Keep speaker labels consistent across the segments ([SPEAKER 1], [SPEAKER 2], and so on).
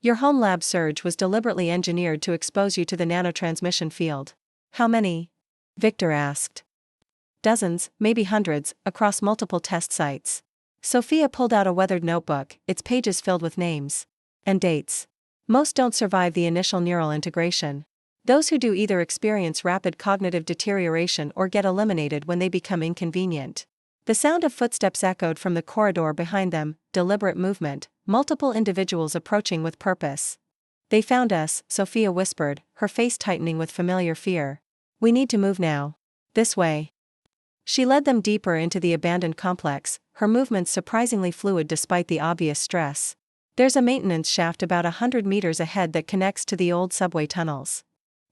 [SPEAKER 1] Your home lab surge was deliberately engineered to expose you to the nanotransmission field. How many? Victor asked. Dozens, maybe hundreds, across multiple test sites. Sophia pulled out a weathered notebook, its pages filled with names and dates. Most don't survive the initial neural integration. Those who do either experience rapid cognitive deterioration or get eliminated when they become inconvenient. The sound of footsteps echoed from the corridor behind them, deliberate movement, multiple individuals approaching with purpose. They found us, Sophia whispered, her face tightening with familiar fear. We need to move now. This way. She led them deeper into the abandoned complex, her movements surprisingly fluid despite the obvious stress. There's a maintenance shaft about 100 meters ahead that connects to the old subway tunnels.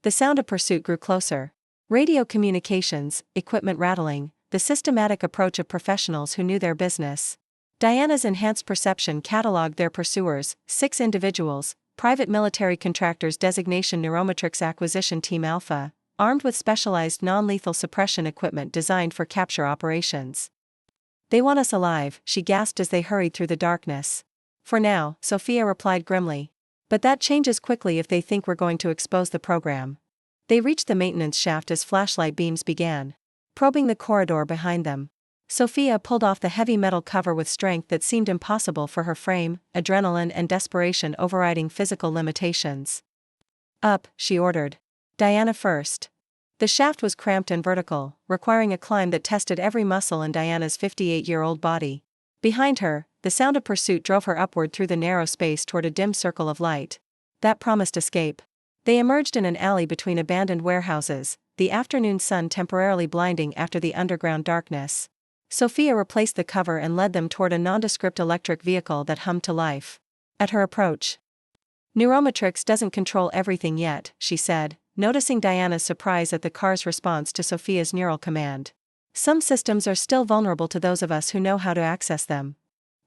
[SPEAKER 1] The sound of pursuit grew closer. Radio communications, equipment rattling, the systematic approach of professionals who knew their business. Diana's enhanced perception cataloged their pursuers, 6 individuals, private military contractors designation Neuromatrix Acquisition Team Alpha, armed with specialized non-lethal suppression equipment designed for capture operations. They want us alive, she gasped as they hurried through the darkness. For now, Sophia replied grimly. But that changes quickly if they think we're going to expose the program. They reached the maintenance shaft as flashlight beams began probing the corridor behind them. Sophia pulled off the heavy metal cover with strength that seemed impossible for her frame, adrenaline and desperation overriding physical limitations. Up, she ordered. Diana first. The shaft was cramped and vertical, requiring a climb that tested every muscle in Diana's 58-year-old body. Behind her, the sound of pursuit drove her upward through the narrow space toward a dim circle of light. That promised escape. They emerged in an alley between abandoned warehouses, the afternoon sun temporarily blinding after the underground darkness. Sophia replaced the cover and led them toward a nondescript electric vehicle that hummed to life. At her approach, Neuromatrix doesn't control everything yet, she said, noticing Diana's surprise at the car's response to Sophia's neural command. Some systems are still vulnerable to those of us who know how to access them.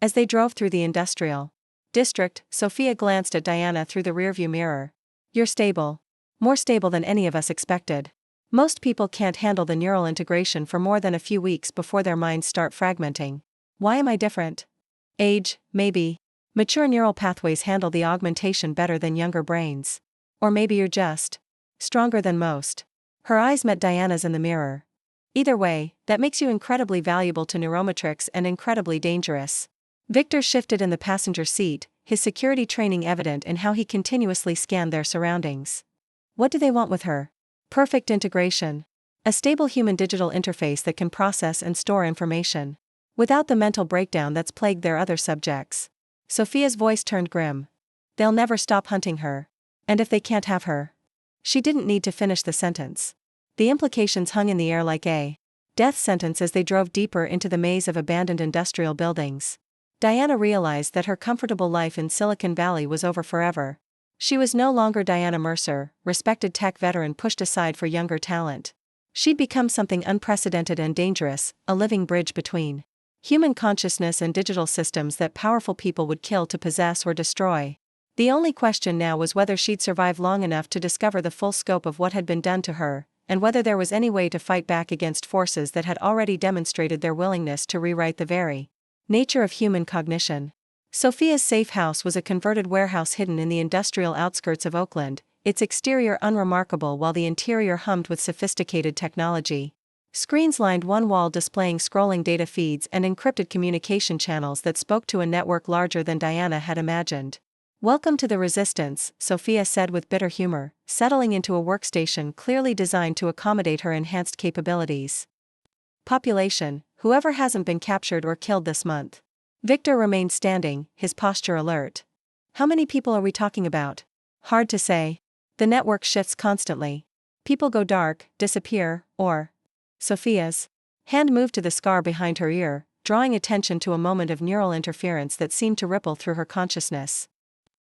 [SPEAKER 1] As they drove through the industrial district, Sophia glanced at Diana through the rearview mirror. You're stable. More stable than any of us expected. Most people can't handle the neural integration for more than a few weeks before their minds start fragmenting. Why am I different? Age, maybe. Mature neural pathways handle the augmentation better than younger brains. Or maybe you're just stronger than most. Her eyes met Diana's in the mirror. Either way, that makes you incredibly valuable to Neuromatrix and incredibly dangerous. Victor shifted in the passenger seat, his security training evident in how he continuously scanned their surroundings. What do they want with her? Perfect integration. A stable human-digital interface that can process and store information. Without the mental breakdown that's plagued their other subjects. Sophia's voice turned grim. They'll never stop hunting her. And if they can't have her? She didn't need to finish the sentence. The implications hung in the air like a death sentence as they drove deeper into the maze of abandoned industrial buildings. Diana realized that her comfortable life in Silicon Valley was over forever. She was no longer Diana Mercer, respected tech veteran pushed aside for younger talent. She'd become something unprecedented and dangerous, a living bridge between human consciousness and digital systems that powerful people would kill to possess or destroy. The only question now was whether she'd survive long enough to discover the full scope of what had been done to her, and whether there was any way to fight back against forces that had already demonstrated their willingness to rewrite the very nature of human cognition. Sophia's safe house was a converted warehouse hidden in the industrial outskirts of Oakland, its exterior unremarkable while the interior hummed with sophisticated technology. Screens lined one wall displaying scrolling data feeds and encrypted communication channels that spoke to a network larger than Diana had imagined. Welcome to the Resistance, Sophia said with bitter humor, settling into a workstation clearly designed to accommodate her enhanced capabilities. Population, whoever hasn't been captured or killed this month. Victor remained standing, his posture alert. How many people are we talking about? Hard to say. The network shifts constantly. People go dark, disappear, or... Sophia's hand moved to the scar behind her ear, drawing attention to a moment of neural interference that seemed to ripple through her consciousness.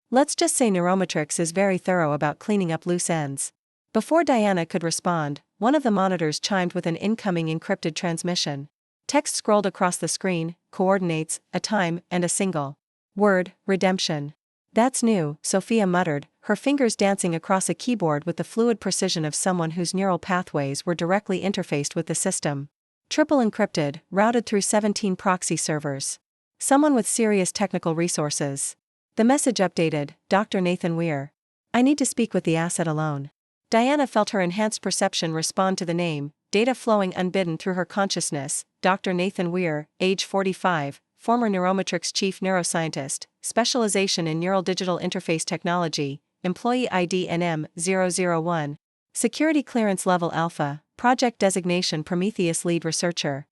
[SPEAKER 1] Let's just say Neuromatrix is very thorough about cleaning up loose ends. Before Diana could respond, one of the monitors chimed with an incoming encrypted transmission. Text scrolled across the screen, coordinates, a time, and a single word, redemption. That's new, Sophia muttered, her fingers dancing across a keyboard with the fluid precision of someone whose neural pathways were directly interfaced with the system. Triple encrypted, routed through 17 proxy servers. Someone with serious technical resources. The message updated, Dr. Nathan Weir. I need to speak with the asset alone. Diana felt her enhanced perception respond to the name, data flowing unbidden through her consciousness. Dr. Nathan Weir, age 45, former Neurometrics chief neuroscientist, specialization in neural digital interface technology, employee ID NM001, security clearance level alpha, project designation Prometheus lead researcher.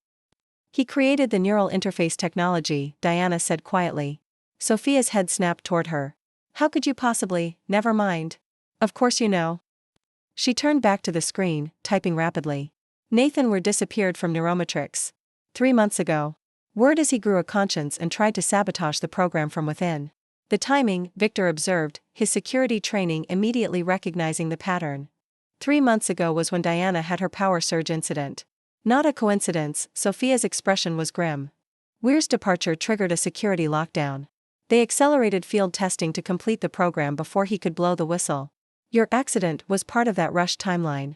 [SPEAKER 1] He created the neural interface technology, Diana said quietly. Sophia's head snapped toward her. How could you possibly? Never mind. Of course you know. She turned back to the screen, typing rapidly. Nathan Weir disappeared from Neurometrics 3 months ago. Word is he grew a conscience and tried to sabotage the program from within. The timing, Victor observed, his security training immediately recognizing the pattern. 3 months ago was when Diana had her power surge incident. Not a coincidence, Sophia's expression was grim. Weir's departure triggered a security lockdown. They accelerated field testing to complete the program before he could blow the whistle. Your accident was part of that rush timeline.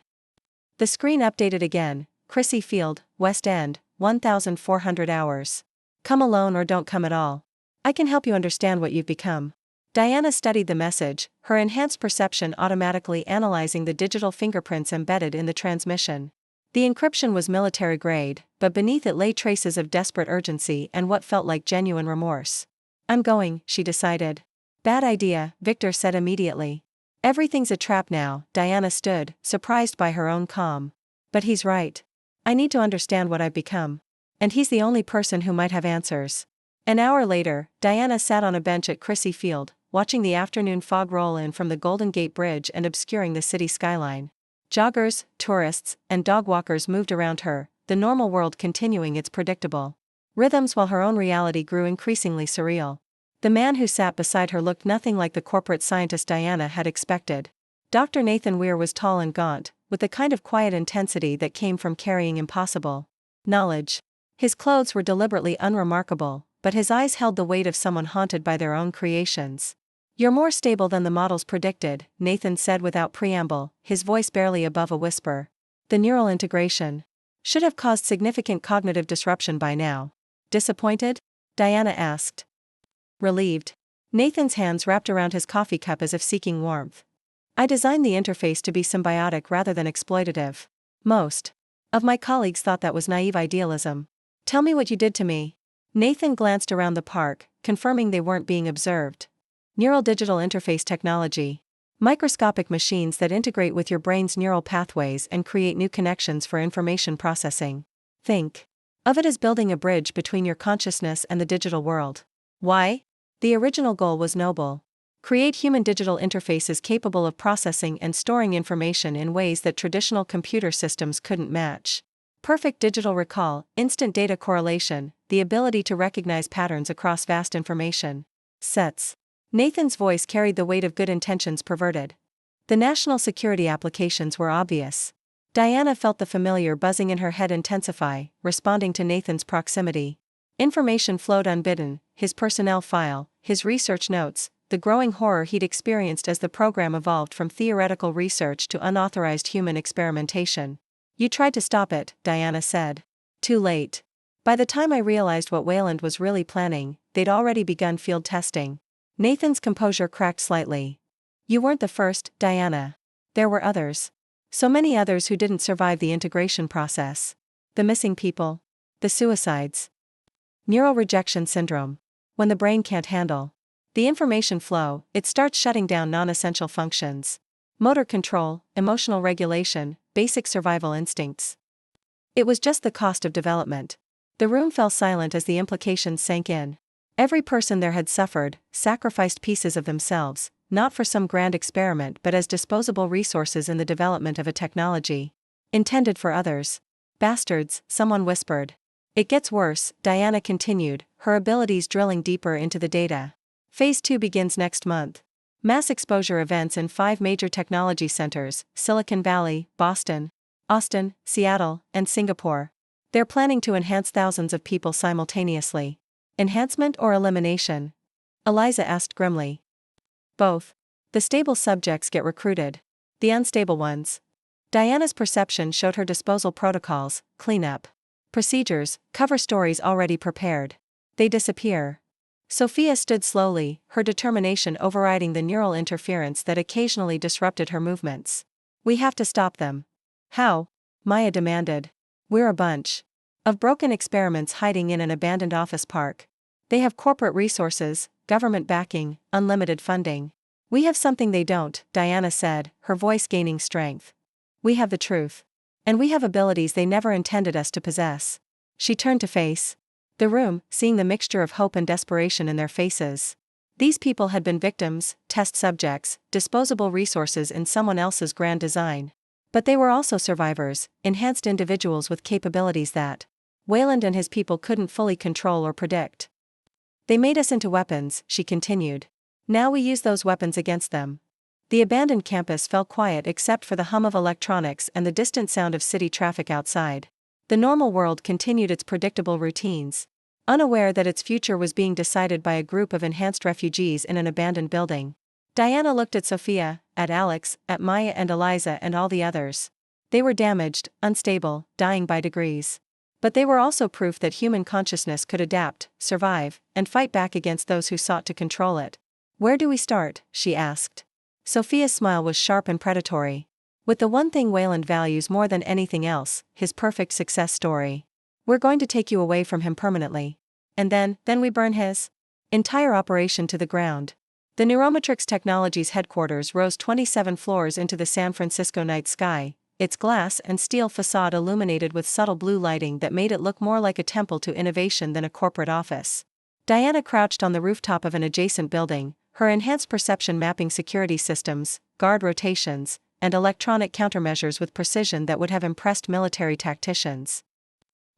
[SPEAKER 1] The screen updated again, Chrissy Field, West End, 1,400 hours. Come alone or don't come at all. I can help you understand what you've become. Diana studied the message, her enhanced perception automatically analyzing the digital fingerprints embedded in the transmission. The encryption was military grade, but beneath it lay traces of desperate urgency and what felt like genuine remorse. I'm going, she decided. Bad idea, Victor said immediately. Everything's a trap now, Diana stood, surprised by her own calm. But he's right. I need to understand what I've become. And he's the only person who might have answers. An hour later, Diana sat on a bench at Chrissy Field, watching the afternoon fog roll in from the Golden Gate Bridge and obscuring the city skyline. Joggers, tourists, and dog walkers moved around her, the normal world continuing its predictable rhythms while her own reality grew increasingly surreal. The man who sat beside her looked nothing like the corporate scientist Diana had expected. Dr. Nathan Weir was tall and gaunt, with the kind of quiet intensity that came from carrying impossible knowledge. His clothes were deliberately unremarkable, but his eyes held the weight of someone haunted by their own creations. You're more stable than the models predicted, Nathan said without preamble, his voice barely above a whisper. The neural integration should have caused significant cognitive disruption by now. Disappointed? Diana asked. Relieved. Nathan's hands wrapped around his coffee cup as if seeking warmth. I designed the interface to be symbiotic rather than exploitative. Most of my colleagues thought that was naive idealism. Tell me what you did to me. Nathan glanced around the park, confirming they weren't being observed. Neural digital interface technology. Microscopic machines that integrate with your brain's neural pathways and create new connections for information processing. Think of it as building a bridge between your consciousness and the digital world. Why? The original goal was noble. Create human digital interfaces capable of processing and storing information in ways that traditional computer systems couldn't match. Perfect digital recall, instant data correlation, the ability to recognize patterns across vast information sets. Nathan's voice carried the weight of good intentions perverted. The national security applications were obvious. Diana felt the familiar buzzing in her head intensify, responding to Nathan's proximity. Information flowed unbidden, his personnel file, his research notes, the growing horror he'd experienced as the program evolved from theoretical research to unauthorized human experimentation. You tried to stop it, Diana said. Too late. By the time I realized what Wayland was really planning, they'd already begun field testing. Nathan's composure cracked slightly. You weren't the first, Diana. There were others. So many others who didn't survive the integration process. The missing people. The suicides. Neural rejection syndrome. When the brain can't handle the information flow, it starts shutting down non-essential functions. Motor control, emotional regulation, basic survival instincts. It was just the cost of development. The room fell silent as the implications sank in. Every person there had suffered, sacrificed pieces of themselves, not for some grand experiment but as disposable resources in the development of a technology intended for others. Bastards, someone whispered. It gets worse, Diana continued, her abilities drilling deeper into the data. Phase 2 begins next month. Mass exposure events in 5 major technology centers: Silicon Valley, Boston, Austin, Seattle, and Singapore. They're planning to enhance thousands of people simultaneously. Enhancement or elimination? Eliza asked grimly. Both. The stable subjects get recruited. The unstable ones. Diana's perception showed her disposal protocols, cleanup procedures, cover stories already prepared. They disappear. Sophia stood slowly, her determination overriding the neural interference that occasionally disrupted her movements. We have to stop them. How? Maya demanded. We're a bunch of broken experiments hiding in an abandoned office park. They have corporate resources, government backing, unlimited funding. We have something they don't, Diana said, her voice gaining strength. We have the truth. And we have abilities they never intended us to possess. She turned to face the room, seeing the mixture of hope and desperation in their faces. These people had been victims, test subjects, disposable resources in someone else's grand design. But they were also survivors, enhanced individuals with capabilities that Wayland and his people couldn't fully control or predict. They made us into weapons, she continued. Now we use those weapons against them. The abandoned campus fell quiet except for the hum of electronics and the distant sound of city traffic outside. The normal world continued its predictable routines, unaware that its future was being decided by a group of enhanced refugees in an abandoned building. Diana looked at Sophia, at Alex, at Maya and Eliza and all the others. They were damaged, unstable, dying by degrees. But they were also proof that human consciousness could adapt, survive, and fight back against those who sought to control it. Where do we start? She asked. Sophia's smile was sharp and predatory. With the one thing Wayland values more than anything else, his perfect success story. We're going to take you away from him permanently. And then we burn his entire operation to the ground. The Neuromatrix Technologies headquarters rose 27 floors into the San Francisco night sky, its glass and steel facade illuminated with subtle blue lighting that made it look more like a temple to innovation than a corporate office. Diana crouched on the rooftop of an adjacent building, her enhanced perception mapping security systems, guard rotations, and electronic countermeasures with precision that would have impressed military tacticians.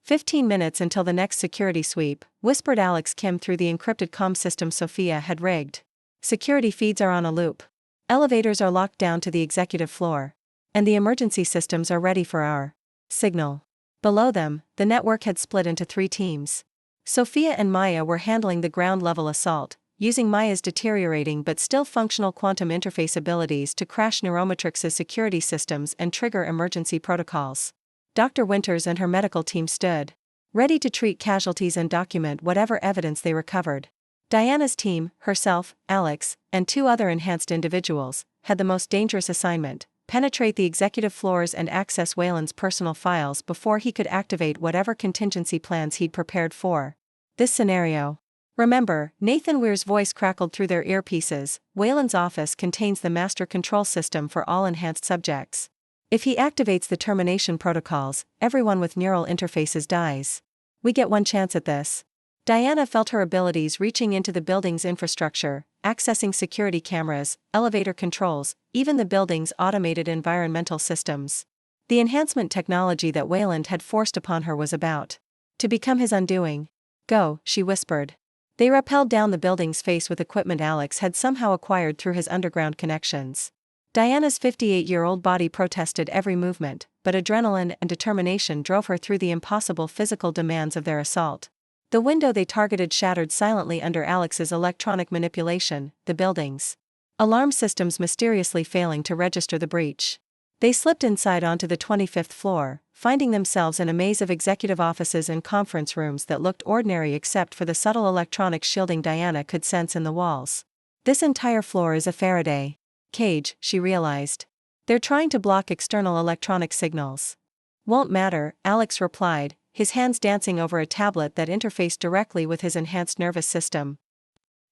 [SPEAKER 1] 15 minutes until the next security sweep, whispered Alex Kim through the encrypted comm system Sophia had rigged. Security feeds are on a loop. Elevators are locked down to the executive floor. And the emergency systems are ready for our signal. Below them, the network had split into 3 teams. Sophia and Maya were handling the ground-level assault, using Maya's deteriorating but still functional quantum interface abilities to crash Neuromatrix's security systems and trigger emergency protocols. Dr. Winters and her medical team stood ready to treat casualties and document whatever evidence they recovered. Diana's team, herself, Alex, and 2 other enhanced individuals, had the most dangerous assignment: penetrate the executive floors and access Wayland's personal files before he could activate whatever contingency plans he'd prepared for this scenario. Remember, Nathan Weir's voice crackled through their earpieces, Wayland's office contains the master control system for all enhanced subjects. If he activates the termination protocols, everyone with neural interfaces dies. We get one chance at this. Diana felt her abilities reaching into the building's infrastructure, accessing security cameras, elevator controls, even the building's automated environmental systems. The enhancement technology that Wayland had forced upon her was about to become his undoing. Go, she whispered. They rappelled down the building's face with equipment Alex had somehow acquired through his underground connections. Diana's 58-year-old body protested every movement, but adrenaline and determination drove her through the impossible physical demands of their assault. The window they targeted shattered silently under Alex's electronic manipulation, the building's alarm systems mysteriously failing to register the breach. They slipped inside onto the 25th floor, finding themselves in a maze of executive offices and conference rooms that looked ordinary except for the subtle electronic shielding Diana could sense in the walls. This entire floor is a Faraday cage, she realized. They're trying to block external electronic signals. Won't matter, Alex replied, his hands dancing over a tablet that interfaced directly with his enhanced nervous system.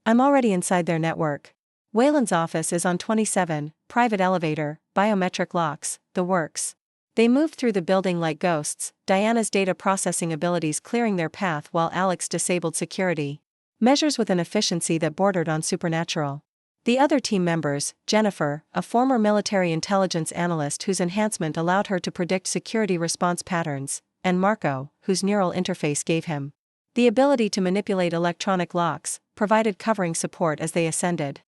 [SPEAKER 1] I'm already inside their network. Wayland's office is on 27, private elevator, biometric locks, the works. They moved through the building like ghosts, Diana's data processing abilities clearing their path while Alex disabled security measures with an efficiency that bordered on supernatural. The other team members, Jennifer, a former military intelligence analyst whose enhancement allowed her to predict security response patterns, and Marco, whose neural interface gave him the ability to manipulate electronic locks, provided covering support as they ascended.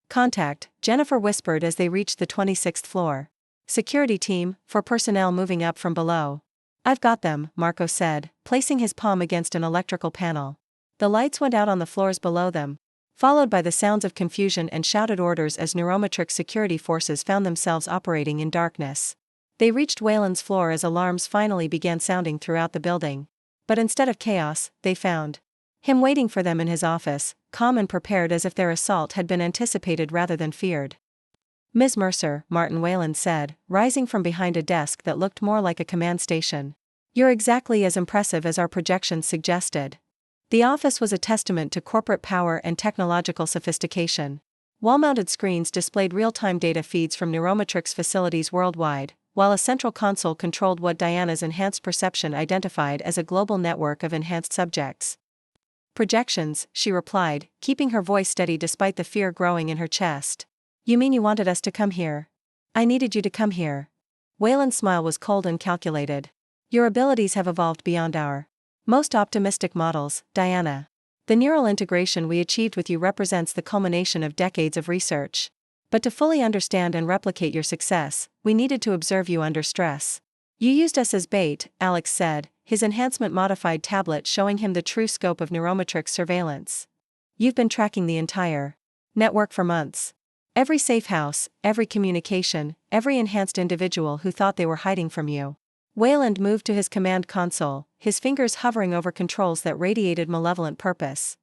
[SPEAKER 1] Contact, Jennifer whispered as they reached the 26th floor. Security team, for personnel moving up from below. I've got them, Marco said, placing his palm against an electrical panel. The lights went out on the floors below them, followed by the sounds of confusion and shouted orders as Neuromatrix security forces found themselves operating in darkness. They reached Wayland's floor as alarms finally began sounding throughout the building. But instead of chaos, they found him waiting for them in his office, calm and prepared as if their assault had been anticipated rather than feared. "Ms. Mercer," Martin Wayland said, rising from behind a desk that looked more like a command station. "You're exactly as impressive as our projections suggested." The office was a testament to corporate power and technological sophistication. Wall-mounted screens displayed real-time data feeds from Neurometrix facilities worldwide, while a central console controlled what Diana's enhanced perception identified as a global network of enhanced subjects. "Projections," she replied, keeping her voice steady despite the fear growing in her chest. "You mean you wanted us to come here? I needed you to come here." Wayland's smile was cold and calculated. "Your abilities have evolved beyond our most optimistic models, Diana. The neural integration we achieved with you represents the culmination of decades of research. But to fully understand and replicate your success, we needed to observe you under stress." "You used us as bait," Alex said, his enhancement-modified tablet showing him the true scope of Neurometrix surveillance. "You've been tracking the entire network for months. Every safe house, every communication, every enhanced individual who thought they were hiding from you." Wayland moved to his command console, his fingers hovering over controls that radiated malevolent purpose.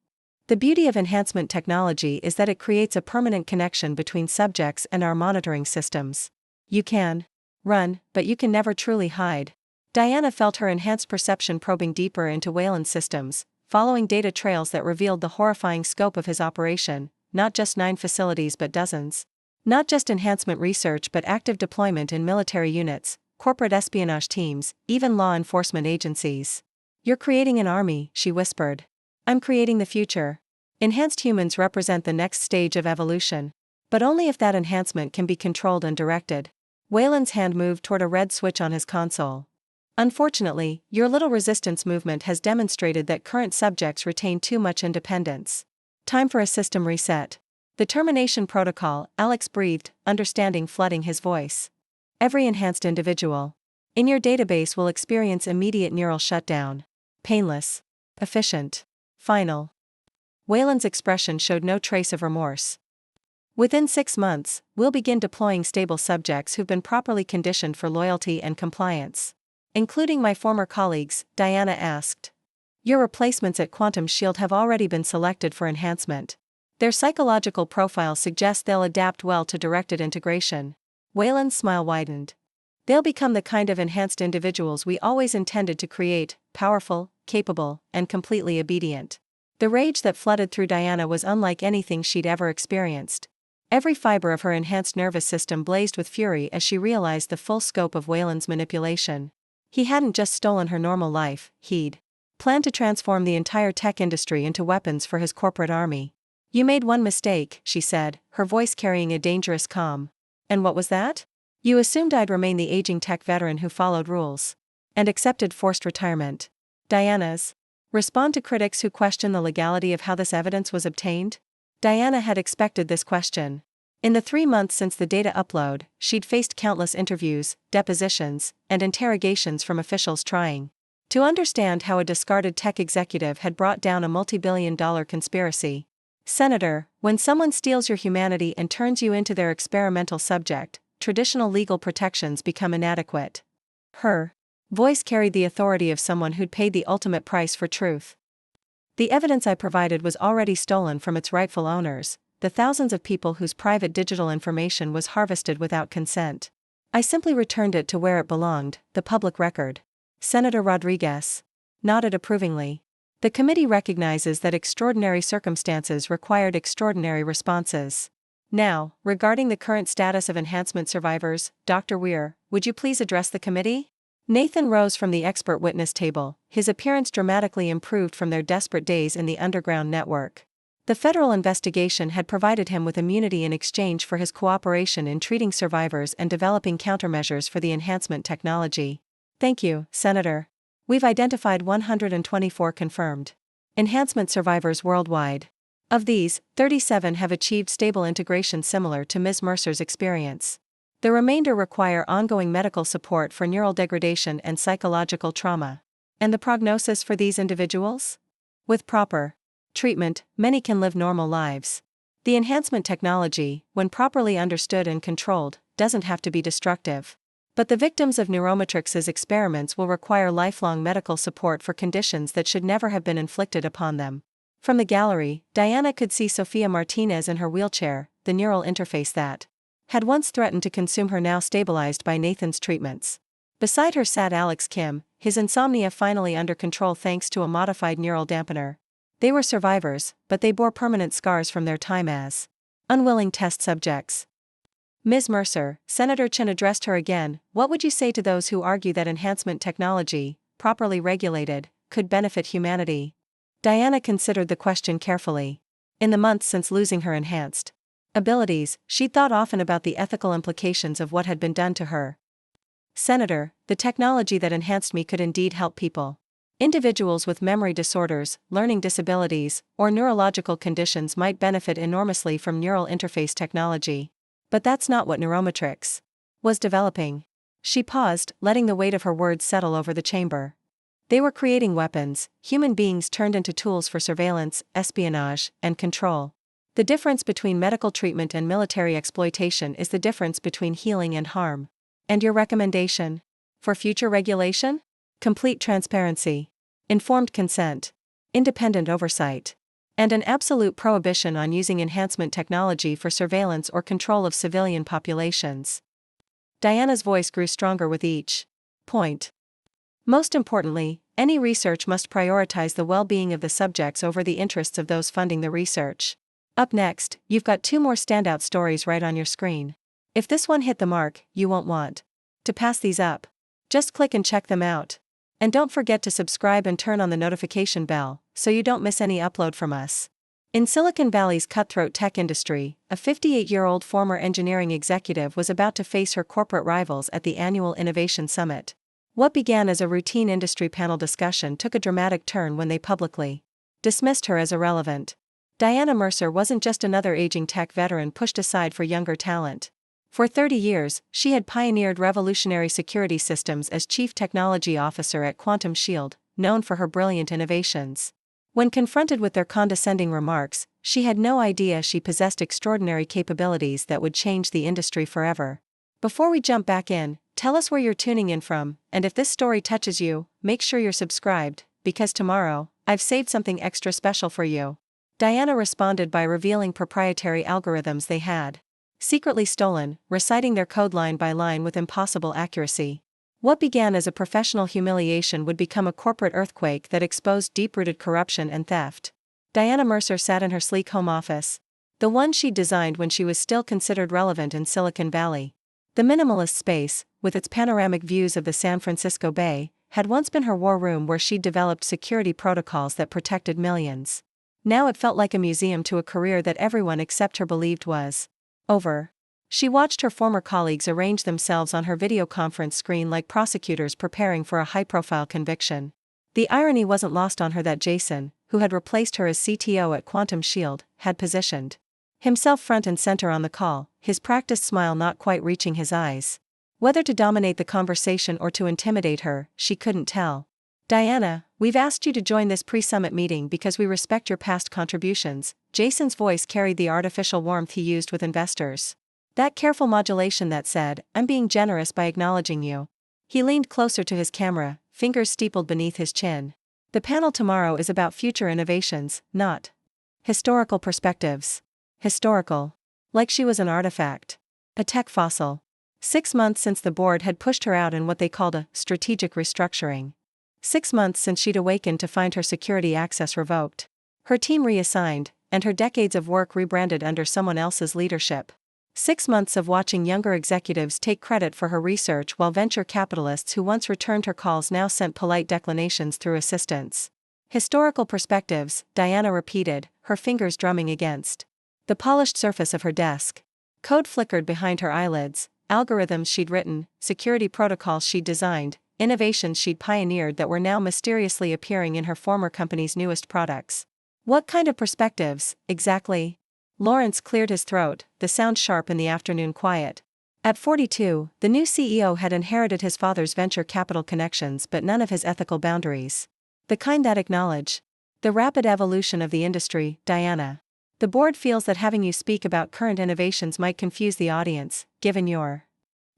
[SPEAKER 1] "The beauty of enhancement technology is that it creates a permanent connection between subjects and our monitoring systems. You can run, but you can never truly hide." Diana felt her enhanced perception probing deeper into Wayland's systems, following data trails that revealed the horrifying scope of his operation, not just 9 facilities but dozens. Not just enhancement research but active deployment in military units, corporate espionage teams, even law enforcement agencies. "You're creating an army," she whispered. "I'm creating the future. Enhanced humans represent the next stage of evolution. But only if that enhancement can be controlled and directed." Wayland's hand moved toward a red switch on his console. "Unfortunately, your little resistance movement has demonstrated that current subjects retain too much independence. Time for a system reset." "The termination protocol," Alex breathed, understanding flooding his voice. "Every enhanced individual in your database will experience immediate neural shutdown. Painless. Efficient. Final." Wayland's expression showed no trace of remorse. "Within 6 months, we'll begin deploying stable subjects who've been properly conditioned for loyalty and compliance." "Including my former colleagues?" Diana asked. "Your replacements at Quantum Shield have already been selected for enhancement. Their psychological profile suggests they'll adapt well to directed integration." Wayland's smile widened. "They'll become the kind of enhanced individuals we always intended to create, powerful, capable, and completely obedient." The rage that flooded through Diana was unlike anything she'd ever experienced. Every fiber of her enhanced nervous system blazed with fury as she realized the full scope of Wayland's manipulation. He hadn't just stolen her normal life, he'd planned to transform the entire tech industry into weapons for his corporate army. "You made one mistake," she said, her voice carrying a dangerous calm. "And what was that?" "You assumed I'd remain the aging tech veteran who followed rules and accepted forced retirement." Diana's respond to critics who question the legality of how this evidence was obtained? Diana had expected this question. In the 3 months since the data upload, she'd faced countless interviews, depositions, and interrogations from officials trying to understand how a discarded tech executive had brought down a multi-billion-dollar conspiracy. "Senator, when someone steals your humanity and turns you into their experimental subject, traditional legal protections become inadequate." Her voice carried the authority of someone who'd paid the ultimate price for truth. "The evidence I provided was already stolen from its rightful owners, the thousands of people whose private digital information was harvested without consent. I simply returned it to where it belonged, the public record." Senator Rodriguez nodded approvingly. "The committee recognizes that extraordinary circumstances required extraordinary responses. Now, regarding the current status of enhancement survivors, Dr. Weir, would you please address the committee?" Nathan rose from the expert witness table, his appearance dramatically improved from their desperate days in the underground network. The federal investigation had provided him with immunity in exchange for his cooperation in treating survivors and developing countermeasures for the enhancement technology. "Thank you, Senator. We've identified 124 confirmed enhancement survivors worldwide. Of these, 37 have achieved stable integration similar to Ms. Mercer's experience. The remainder require ongoing medical support for neural degradation and psychological trauma." "And the prognosis for these individuals?" "With proper treatment, many can live normal lives. The enhancement technology, when properly understood and controlled, doesn't have to be destructive. But the victims of Neurometrix's experiments will require lifelong medical support for conditions that should never have been inflicted upon them." From the gallery, Diana could see Sofia Martinez in her wheelchair, the neural interface that had once threatened to consume her now stabilized by Nathan's treatments. Beside her sat Alex Kim, his insomnia finally under control thanks to a modified neural dampener. They were survivors, but they bore permanent scars from their time as unwilling test subjects. Ms. Mercer, Senator Chen addressed her again. What would you say to those who argue that enhancement technology, properly regulated, could benefit humanity? Diana considered the question carefully. In the months since losing her enhanced abilities, she'd thought often about the ethical implications of what had been done to her. Senator, the technology that enhanced me could indeed help people. Individuals with memory disorders, learning disabilities, or neurological conditions might benefit enormously from neural interface technology. But that's not what Neuromatrix was developing. She paused, letting the weight of her words settle over the chamber. They were creating weapons, human beings turned into tools for surveillance, espionage, and control. The difference between medical treatment and military exploitation is the difference between healing and harm. And your recommendation? For future regulation? Complete transparency, informed consent, independent oversight, and an absolute prohibition on using enhancement technology for surveillance or control of civilian populations. Diana's voice grew stronger with each point. Most importantly, any research must prioritize the well-being of the subjects over the interests of those funding the research. Up next, you've got 2 more standout stories right on your screen. If this one hit the mark, you won't want to pass these up. Just click and check them out. And don't forget to subscribe and turn on the notification bell, so you don't miss any upload from us. In Silicon Valley's cutthroat tech industry, a 58-year-old former engineering executive was about to face her corporate rivals at the annual Innovation Summit. What began as a routine industry panel discussion took a dramatic turn when they publicly dismissed her as irrelevant. Diana Mercer wasn't just another aging tech veteran pushed aside for younger talent. For 30 years, she had pioneered revolutionary security systems as Chief Technology Officer at Quantum Shield, known for her brilliant innovations. When confronted with their condescending remarks, she had no idea she possessed extraordinary capabilities that would change the industry forever. Before we jump back in, tell us where you're tuning in from, and if this story touches you, make sure you're subscribed, because tomorrow, I've saved something extra special for you. Diana responded by revealing proprietary algorithms they had secretly stolen, reciting their code line by line with impossible accuracy. What began as a professional humiliation would become a corporate earthquake that exposed deep-rooted corruption and theft. Diana Mercer sat in her sleek home office, the one she'd designed when she was still considered relevant in Silicon Valley. The minimalist space, with its panoramic views of the San Francisco Bay, had once been her war room where she'd developed security protocols that protected millions. Now it felt like a museum to a career that everyone except her believed was over. She watched her former colleagues arrange themselves on her video conference screen like prosecutors preparing for a high-profile conviction. The irony wasn't lost on her that Jason, who had replaced her as CTO at Quantum Shield, had positioned himself front and center on the call, his practiced smile not quite reaching his eyes. Whether to dominate the conversation or to intimidate her, she couldn't tell. Diana, we've asked you to join this pre-summit meeting because we respect your past contributions. Jason's voice carried the artificial warmth he used with investors. That careful modulation that said, I'm being generous by acknowledging you. He leaned closer to his camera, fingers steepled beneath his chin. The panel tomorrow is about future innovations, not historical perspectives. Historical. Like she was an artifact. A tech fossil. 6 months since the board had pushed her out in what they called a strategic restructuring. 6 months since she'd awakened to find her security access revoked, her team reassigned, and her decades of work rebranded under someone else's leadership. 6 months of watching younger executives take credit for her research while venture capitalists who once returned her calls now sent polite declinations through assistants. Historical perspectives, Diana repeated, her fingers drumming against the polished surface of her desk. Code flickered behind her eyelids, algorithms she'd written, security protocols she'd designed, innovations she'd pioneered that were now mysteriously appearing in her former company's newest products. What kind of perspectives, exactly? Lawrence cleared his throat, the sound sharp in the afternoon quiet. At 42, the new CEO had inherited his father's venture capital connections but none of his ethical boundaries. The kind that acknowledge the rapid evolution of the industry. Diana, the board feels that having you speak about current innovations might confuse the audience, given your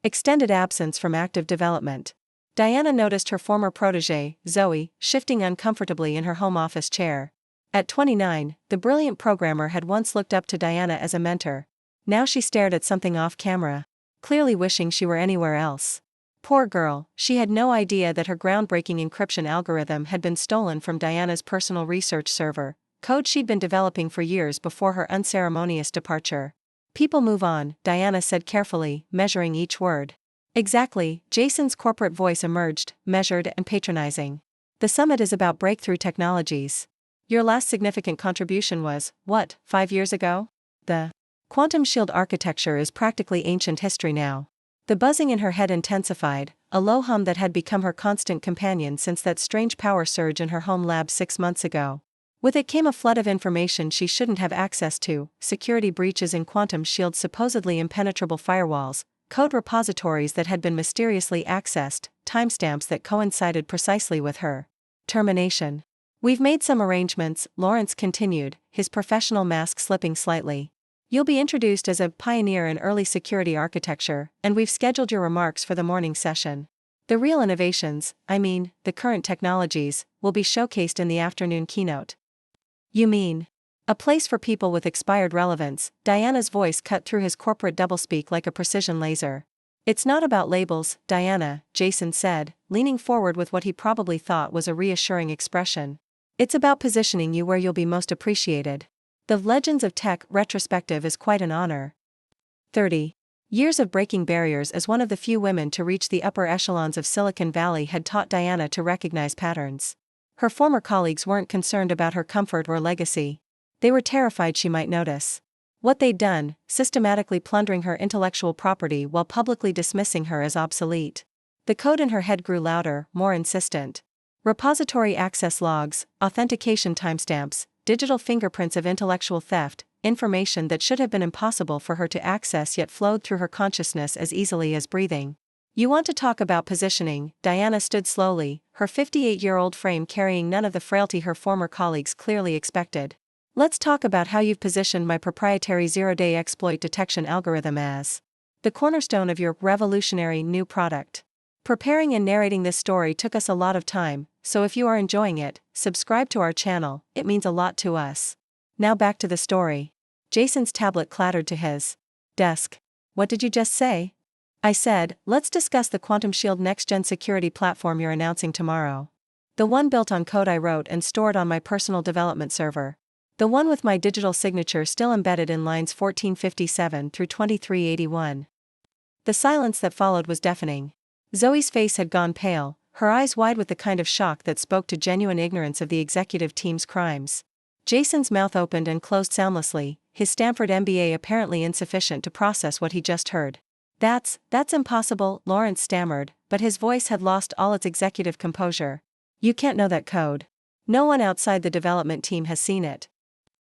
[SPEAKER 1] extended absence from active development. Diana noticed her former protégé, Zoe, shifting uncomfortably in her home office chair. At 29, the brilliant programmer had once looked up to Diana as a mentor. Now she stared at something off camera, clearly wishing she were anywhere else. Poor girl, she had no idea that her groundbreaking encryption algorithm had been stolen from Diana's personal research server, code she'd been developing for years before her unceremonious departure. People move on, Diana said carefully, measuring each word. Exactly, Jason's corporate voice emerged, measured and patronizing. The summit is about breakthrough technologies. Your last significant contribution was, what, 5 years ago? The quantum shield architecture is practically ancient history now. The buzzing in her head intensified, a low hum that had become her constant companion since that strange power surge in her home lab 6 months ago. With it came a flood of information she shouldn't have access to: security breaches in quantum shield's supposedly impenetrable firewalls, code repositories that had been mysteriously accessed, timestamps that coincided precisely with her termination. We've made some arrangements, Lawrence continued, his professional mask slipping slightly. You'll be introduced as a pioneer in early security architecture, and we've scheduled your remarks for the morning session. The real innovations, the current technologies, will be showcased in the afternoon keynote. You mean a place for people with expired relevance? Diana's voice cut through his corporate doublespeak like a precision laser. It's not about labels, Diana, Jason said, leaning forward with what he probably thought was a reassuring expression. It's about positioning you where you'll be most appreciated. The Legends of Tech retrospective is quite an honor. 30 years of breaking barriers as one of the few women to reach the upper echelons of Silicon Valley had taught Diana to recognize patterns. Her former colleagues weren't concerned about her comfort or legacy. They were terrified she might notice what they'd done, systematically plundering her intellectual property while publicly dismissing her as obsolete. The code in her head grew louder, more insistent. Repository access logs, authentication timestamps, digital fingerprints of intellectual theft, information that should have been impossible for her to access yet flowed through her consciousness as easily as breathing. You want to talk about positioning? Diana stood slowly, her 58-year-old frame carrying none of the frailty her former colleagues clearly expected. Let's talk about how you've positioned my proprietary zero-day exploit detection algorithm as the cornerstone of your revolutionary new product. Preparing and narrating this story took us a lot of time, so if you are enjoying it, subscribe to our channel, it means a lot to us. Now back to the story. Jason's tablet clattered to his desk. What did you just say? I said, let's discuss the Quantum Shield next-gen security platform you're announcing tomorrow. The one built on code I wrote and stored on my personal development server. The one with my digital signature still embedded in lines 1457 through 2381. The silence that followed was deafening. Zoe's face had gone pale, her eyes wide with the kind of shock that spoke to genuine ignorance of the executive team's crimes. Jason's mouth opened and closed soundlessly, his Stanford MBA apparently insufficient to process what he just heard. That's impossible, Lawrence stammered, but his voice had lost all its executive composure. You can't know that code. No one outside the development team has seen it.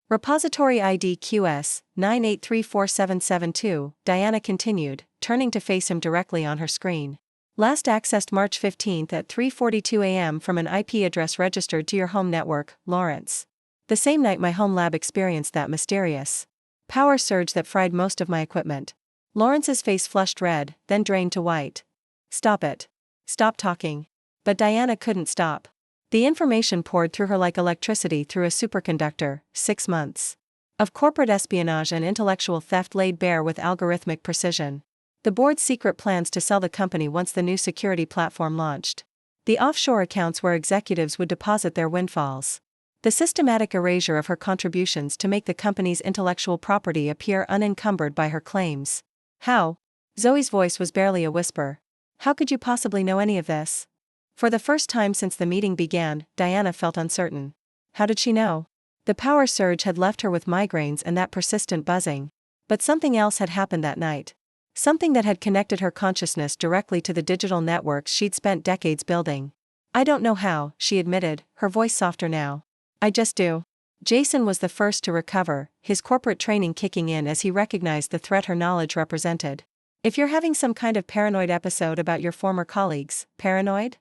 [SPEAKER 1] Repository ID QS 9834772, Diana continued, turning to face him directly on her screen. Last accessed March 15 at 3:42 a.m. from an IP address registered to your home network, Lawrence. The same night my home lab experienced that mysterious power surge that fried most of my equipment. Lawrence's face flushed red, then drained to white. Stop it. Stop talking. But Diana couldn't stop. The information poured through her like electricity through a superconductor. 6 months of corporate espionage and intellectual theft laid bare with algorithmic precision. The board's secret plans to sell the company once the new security platform launched. The offshore accounts where executives would deposit their windfalls. The systematic erasure of her contributions to make the company's intellectual property appear unencumbered by her claims. How? Zoe's voice was barely a whisper. How could you possibly know any of this? For the first time since the meeting began, Diana felt uncertain. How did she know? The power surge had left her with migraines and that persistent buzzing. But something else had happened that night. Something that had connected her consciousness directly to the digital networks she'd spent decades building. I don't know how, she admitted, her voice softer now. I just do. Jason was the first to recover, his corporate training kicking in as he recognized the threat her knowledge represented. If you're having some kind of paranoid episode about your former colleagues, paranoid?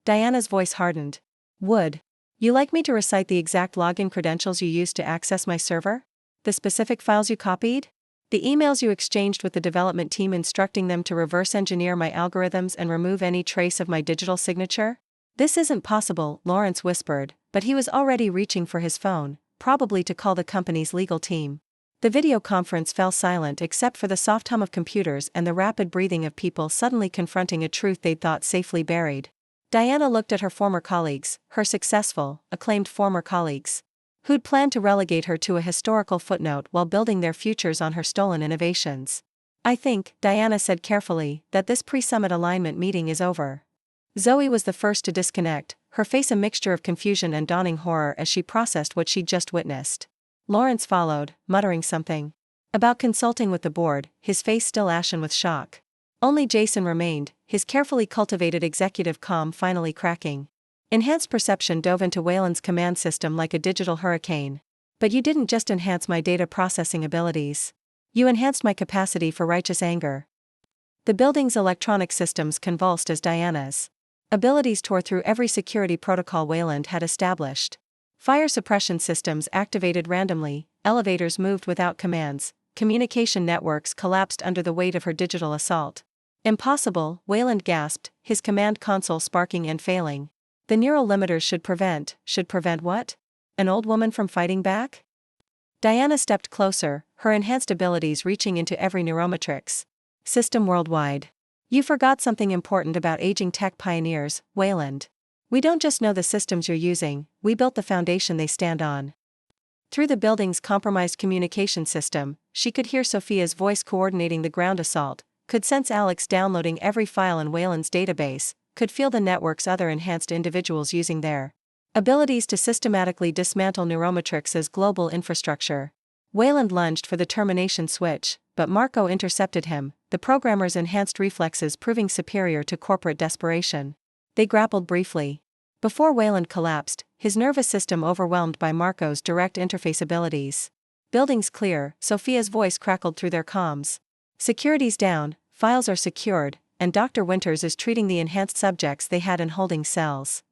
[SPEAKER 1] Diana's voice hardened. Would you like me to recite the exact login credentials you used to access my server? The specific files you copied? The emails you exchanged with the development team instructing them to reverse engineer my algorithms and remove any trace of my digital signature? This isn't possible, Lawrence whispered, but he was already reaching for his phone, probably to call the company's legal team. The video conference fell silent except for the soft hum of computers and the rapid breathing of people suddenly confronting a truth they'd thought safely buried. Diana looked at her former colleagues, her successful, acclaimed former colleagues, who'd planned to relegate her to a historical footnote while building their futures on her stolen innovations. I think, Diana said carefully, that this pre-summit alignment meeting is over. Zoe was the first to disconnect, her face a mixture of confusion and dawning horror as she processed what she'd just witnessed. Lawrence followed, muttering something about consulting with the board, his face still ashen with shock. Only Jason remained, his carefully cultivated executive calm finally cracking. Enhanced perception dove into Wayland's command system like a digital hurricane. But you didn't just enhance my data processing abilities. You enhanced my capacity for righteous anger. The building's electronic systems convulsed as Diana's abilities tore through every security protocol Wayland had established. Fire suppression systems activated randomly, elevators moved without commands, communication networks collapsed under the weight of her digital assault. Impossible, Wayland gasped, his command console sparking and failing. The neural limiters should prevent what? An old woman from fighting back? Diana stepped closer, her enhanced abilities reaching into every neuromatrix system worldwide. You forgot something important about aging tech pioneers, Wayland. We don't just know the systems you're using, we built the foundation they stand on. Through the building's compromised communication system, she could hear Sophia's voice coordinating the ground assault, could sense Alex downloading every file in Wayland's database, could feel the network's other enhanced individuals using their abilities to systematically dismantle Neuromatrix's global infrastructure. Wayland lunged for the termination switch, but Marco intercepted him, the programmer's enhanced reflexes proving superior to corporate desperation. They grappled briefly. Before Wayland collapsed, his nervous system overwhelmed by Marco's direct interface abilities. Buildings clear, Sophia's voice crackled through their comms. Security's down, files are secured, and Dr. Winters is treating the enhanced subjects they had in holding cells.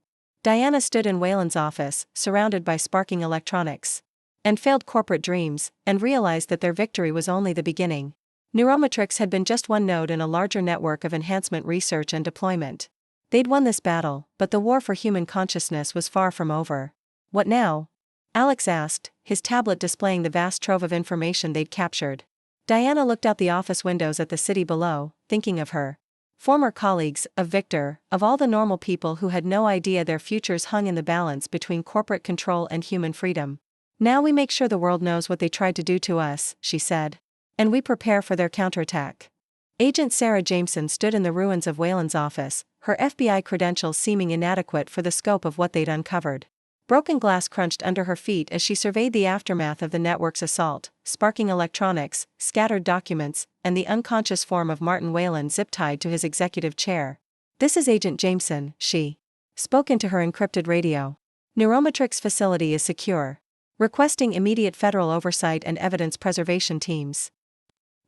[SPEAKER 1] Diana stood in Wayland's office, surrounded by sparking electronics and failed corporate dreams, and realized that their victory was only the beginning. Neuromatrix had been just one node in a larger network of enhancement research and deployment. They'd won this battle, but the war for human consciousness was far from over. What now? Alex asked, his tablet displaying the vast trove of information they'd captured. Diana looked out the office windows at the city below, thinking of her former colleagues, of Victor, of all the normal people who had no idea their futures hung in the balance between corporate control and human freedom. Now we make sure the world knows what they tried to do to us, she said. And we prepare for their counterattack. Agent Sarah Jameson stood in the ruins of Wayland's office, her FBI credentials seeming inadequate for the scope of what they'd uncovered. Broken glass crunched under her feet as she surveyed the aftermath of the network's assault, sparking electronics, scattered documents, and the unconscious form of Martin Wayland zip-tied to his executive chair. This is Agent Jameson, she spoke into her encrypted radio. Neuromatrix facility is secure. Requesting immediate federal oversight and evidence preservation teams.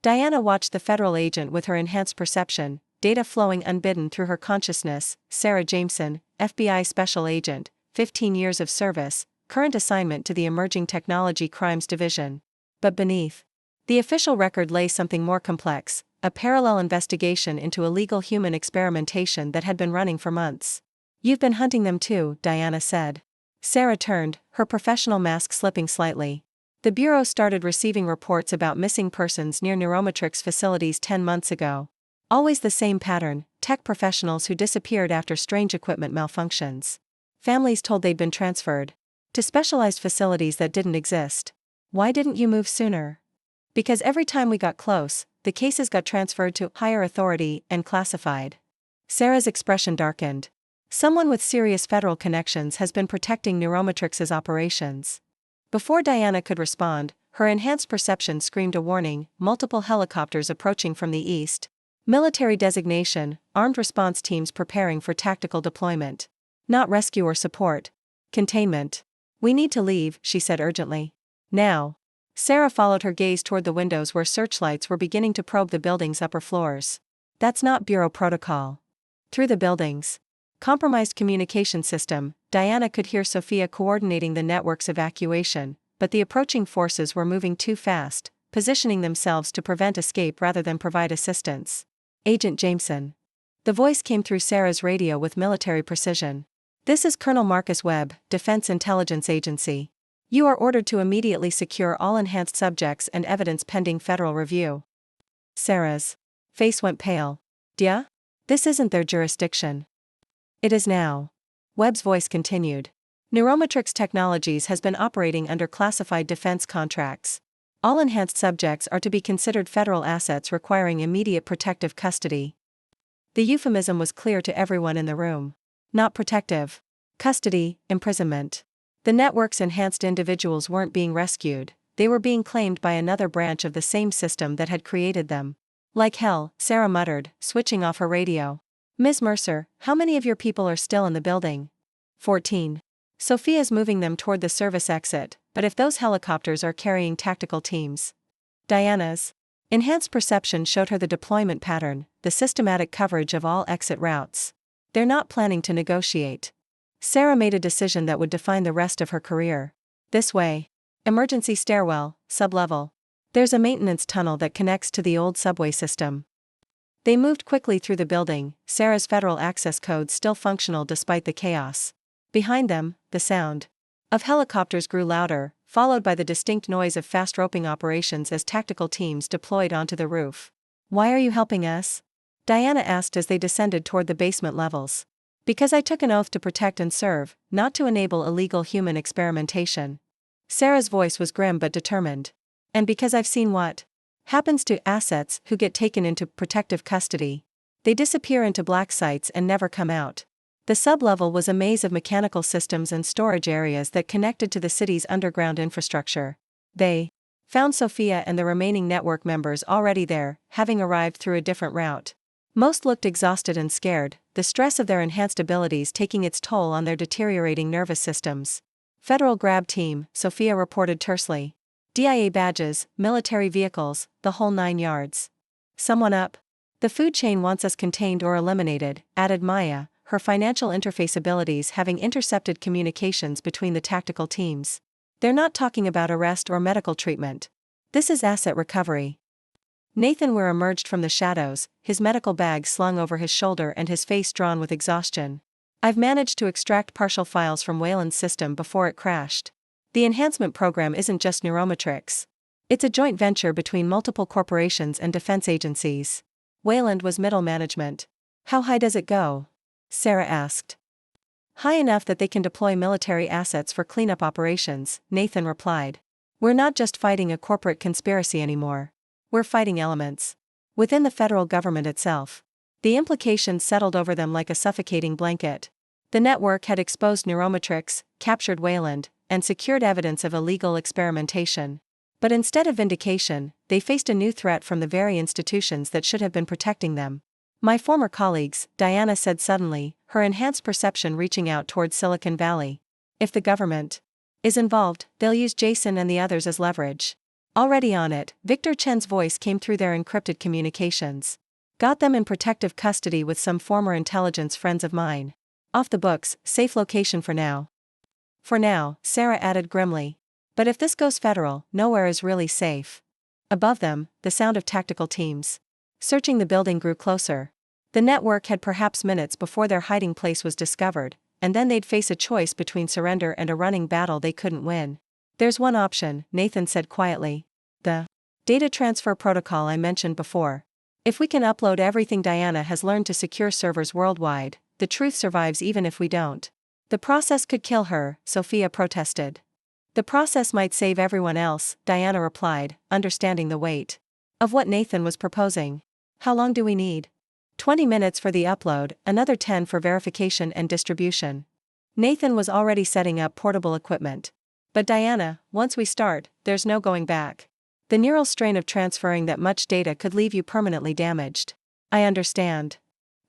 [SPEAKER 1] Diana watched the federal agent with her enhanced perception, data flowing unbidden through her consciousness. Sarah Jameson, FBI Special Agent, 15 years of service, current assignment to the Emerging Technology Crimes Division. But beneath the official record lay something more complex, a parallel investigation into illegal human experimentation that had been running for months. You've been hunting them too, Diana said. Sarah turned, her professional mask slipping slightly. The Bureau started receiving reports about missing persons near Neuromatrix facilities 10 months ago. Always the same pattern, tech professionals who disappeared after strange equipment malfunctions. Families told they'd been transferred to specialized facilities that didn't exist. Why didn't you move sooner? Because every time we got close, the cases got transferred to higher authority and classified. Sarah's expression darkened. Someone with serious federal connections has been protecting Neuromatrix's operations. Before Diana could respond, her enhanced perception screamed a warning, multiple helicopters approaching from the east. Military designation, armed response teams preparing for tactical deployment. Not rescue or support. Containment. We need to leave, she said urgently. Now. Sarah followed her gaze toward the windows where searchlights were beginning to probe the building's upper floors. That's not Bureau protocol. Through the building's compromised communication system, Diana could hear Sophia coordinating the network's evacuation, but the approaching forces were moving too fast, positioning themselves to prevent escape rather than provide assistance. Agent Jameson. The voice came through Sarah's radio with military precision. This is Colonel Marcus Webb, Defense Intelligence Agency. You are ordered to immediately secure all enhanced subjects and evidence pending federal review. Sarah's face went pale. Yeah? This isn't their jurisdiction. It is now. Webb's voice continued. Neuromatrix Technologies has been operating under classified defense contracts. All enhanced subjects are to be considered federal assets requiring immediate protective custody. The euphemism was clear to everyone in the room. Not protective. Custody, imprisonment. The network's enhanced individuals weren't being rescued, they were being claimed by another branch of the same system that had created them. Like hell, Sarah muttered, switching off her radio. Ms. Mercer, how many of your people are still in the building? 14. Sophia's moving them toward the service exit, but if those helicopters are carrying tactical teams. Diana's enhanced perception showed her the deployment pattern, the systematic coverage of all exit routes. They're not planning to negotiate. Sarah made a decision that would define the rest of her career. This way. Emergency stairwell, sublevel. There's a maintenance tunnel that connects to the old subway system. They moved quickly through the building, Sarah's federal access code still functional despite the chaos. Behind them, the sound of helicopters grew louder, followed by the distinct noise of fast roping operations as tactical teams deployed onto the roof. Why are you helping us? Diana asked as they descended toward the basement levels. Because I took an oath to protect and serve, not to enable illegal human experimentation. Sarah's voice was grim but determined. And because I've seen what happens to assets who get taken into protective custody. They disappear into black sites and never come out. The sublevel was a maze of mechanical systems and storage areas that connected to the city's underground infrastructure. They found Sophia and the remaining network members already there, having arrived through a different route. Most looked exhausted and scared, the stress of their enhanced abilities taking its toll on their deteriorating nervous systems. Federal grab team, Sophia reported tersely. DIA badges, military vehicles, the whole 9 yards. Someone up. The food chain wants us contained or eliminated, added Maya, her financial interface abilities having intercepted communications between the tactical teams. They're not talking about arrest or medical treatment. This is asset recovery. Nathan Weir emerged from the shadows, his medical bag slung over his shoulder and his face drawn with exhaustion. I've managed to extract partial files from Wayland's system before it crashed. The enhancement program isn't just Neuromatrix. It's a joint venture between multiple corporations and defense agencies. Wayland was middle management. How high does it go? Sarah asked. High enough that they can deploy military assets for cleanup operations, Nathan replied. We're not just fighting a corporate conspiracy anymore. We're fighting elements within the federal government itself. The implications settled over them like a suffocating blanket. The network had exposed Neuromatrix, captured Wayland, and secured evidence of illegal experimentation. But instead of vindication, they faced a new threat from the very institutions that should have been protecting them. My former colleagues, Diana said suddenly, her enhanced perception reaching out towards Silicon Valley. If the government is involved, they'll use Jason and the others as leverage. Already on it, Victor Chen's voice came through their encrypted communications. Got them in protective custody with some former intelligence friends of mine. Off the books, safe location for now. For now, Sarah added grimly. But if this goes federal, nowhere is really safe. Above them, the sound of tactical teams searching the building grew closer. The network had perhaps minutes before their hiding place was discovered, and then they'd face a choice between surrender and a running battle they couldn't win. There's one option, Nathan said quietly. The data transfer protocol I mentioned before. If we can upload everything Diana has learned to secure servers worldwide, the truth survives even if we don't. The process could kill her, Sophia protested. The process might save everyone else, Diana replied, understanding the weight of what Nathan was proposing. How long do we need? 20 minutes for the upload, another 10 for verification and distribution. Nathan was already setting up portable equipment. But Diana, once we start, there's no going back. The neural strain of transferring that much data could leave you permanently damaged. I understand.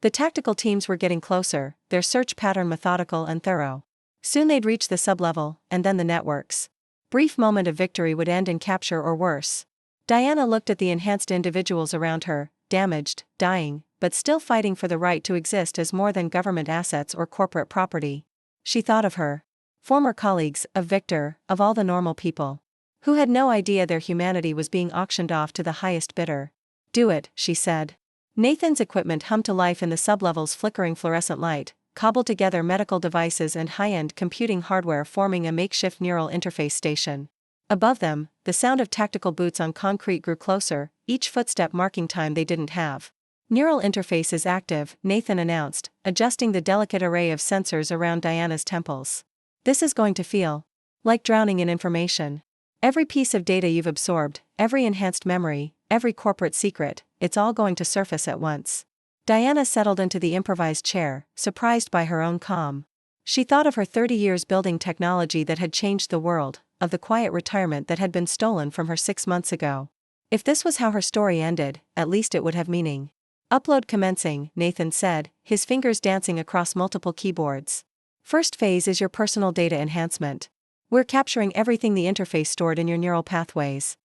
[SPEAKER 1] The tactical teams were getting closer, their search pattern methodical and thorough. Soon they'd reach the sublevel, and then the networks. Brief moment of victory would end in capture or worse. Diana looked at the enhanced individuals around her, damaged, dying, but still fighting for the right to exist as more than government assets or corporate property. She thought of her former colleagues, of Victor, of all the normal people who had no idea their humanity was being auctioned off to the highest bidder. Do it, she said. Nathan's equipment hummed to life in the sublevel's flickering fluorescent light, cobbled together medical devices and high-end computing hardware forming a makeshift neural interface station. Above them, the sound of tactical boots on concrete grew closer, each footstep marking time they didn't have. Neural interface is active, Nathan announced, adjusting the delicate array of sensors around Diana's temples. This is going to feel like drowning in information. Every piece of data you've absorbed, every enhanced memory, every corporate secret, it's all going to surface at once. Diana settled into the improvised chair, surprised by her own calm. She thought of her 30 years building technology that had changed the world, of the quiet retirement that had been stolen from her 6 months ago. If this was how her story ended, at least it would have meaning. Upload commencing, Nathan said, his fingers dancing across multiple keyboards. First phase is your personal data enhancement. We're capturing everything the interface stored in your neural pathways.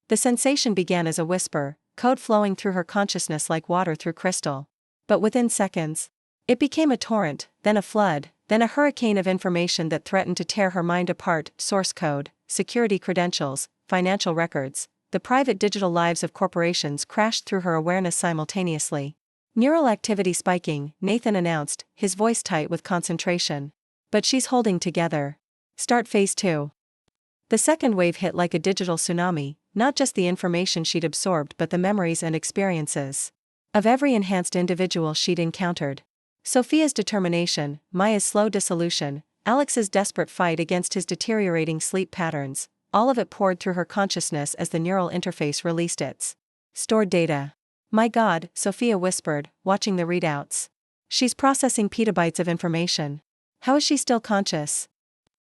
[SPEAKER 1] The sensation began as a whisper, code flowing through her consciousness like water through crystal. But within seconds, it became a torrent, then a flood, then a hurricane of information that threatened to tear her mind apart: source code, security credentials, financial records. The private digital lives of corporations crashed through her awareness simultaneously. Neural activity spiking, Nathan announced, his voice tight with concentration. But she's holding together. Start phase 2. The second wave hit like a digital tsunami, not just the information she'd absorbed but the memories and experiences of every enhanced individual she'd encountered. Sophia's determination, Maya's slow dissolution, Alex's desperate fight against his deteriorating sleep patterns, all of it poured through her consciousness as the neural interface released its stored data. My God, Sophia whispered, watching the readouts. She's processing petabytes of information. How is she still conscious?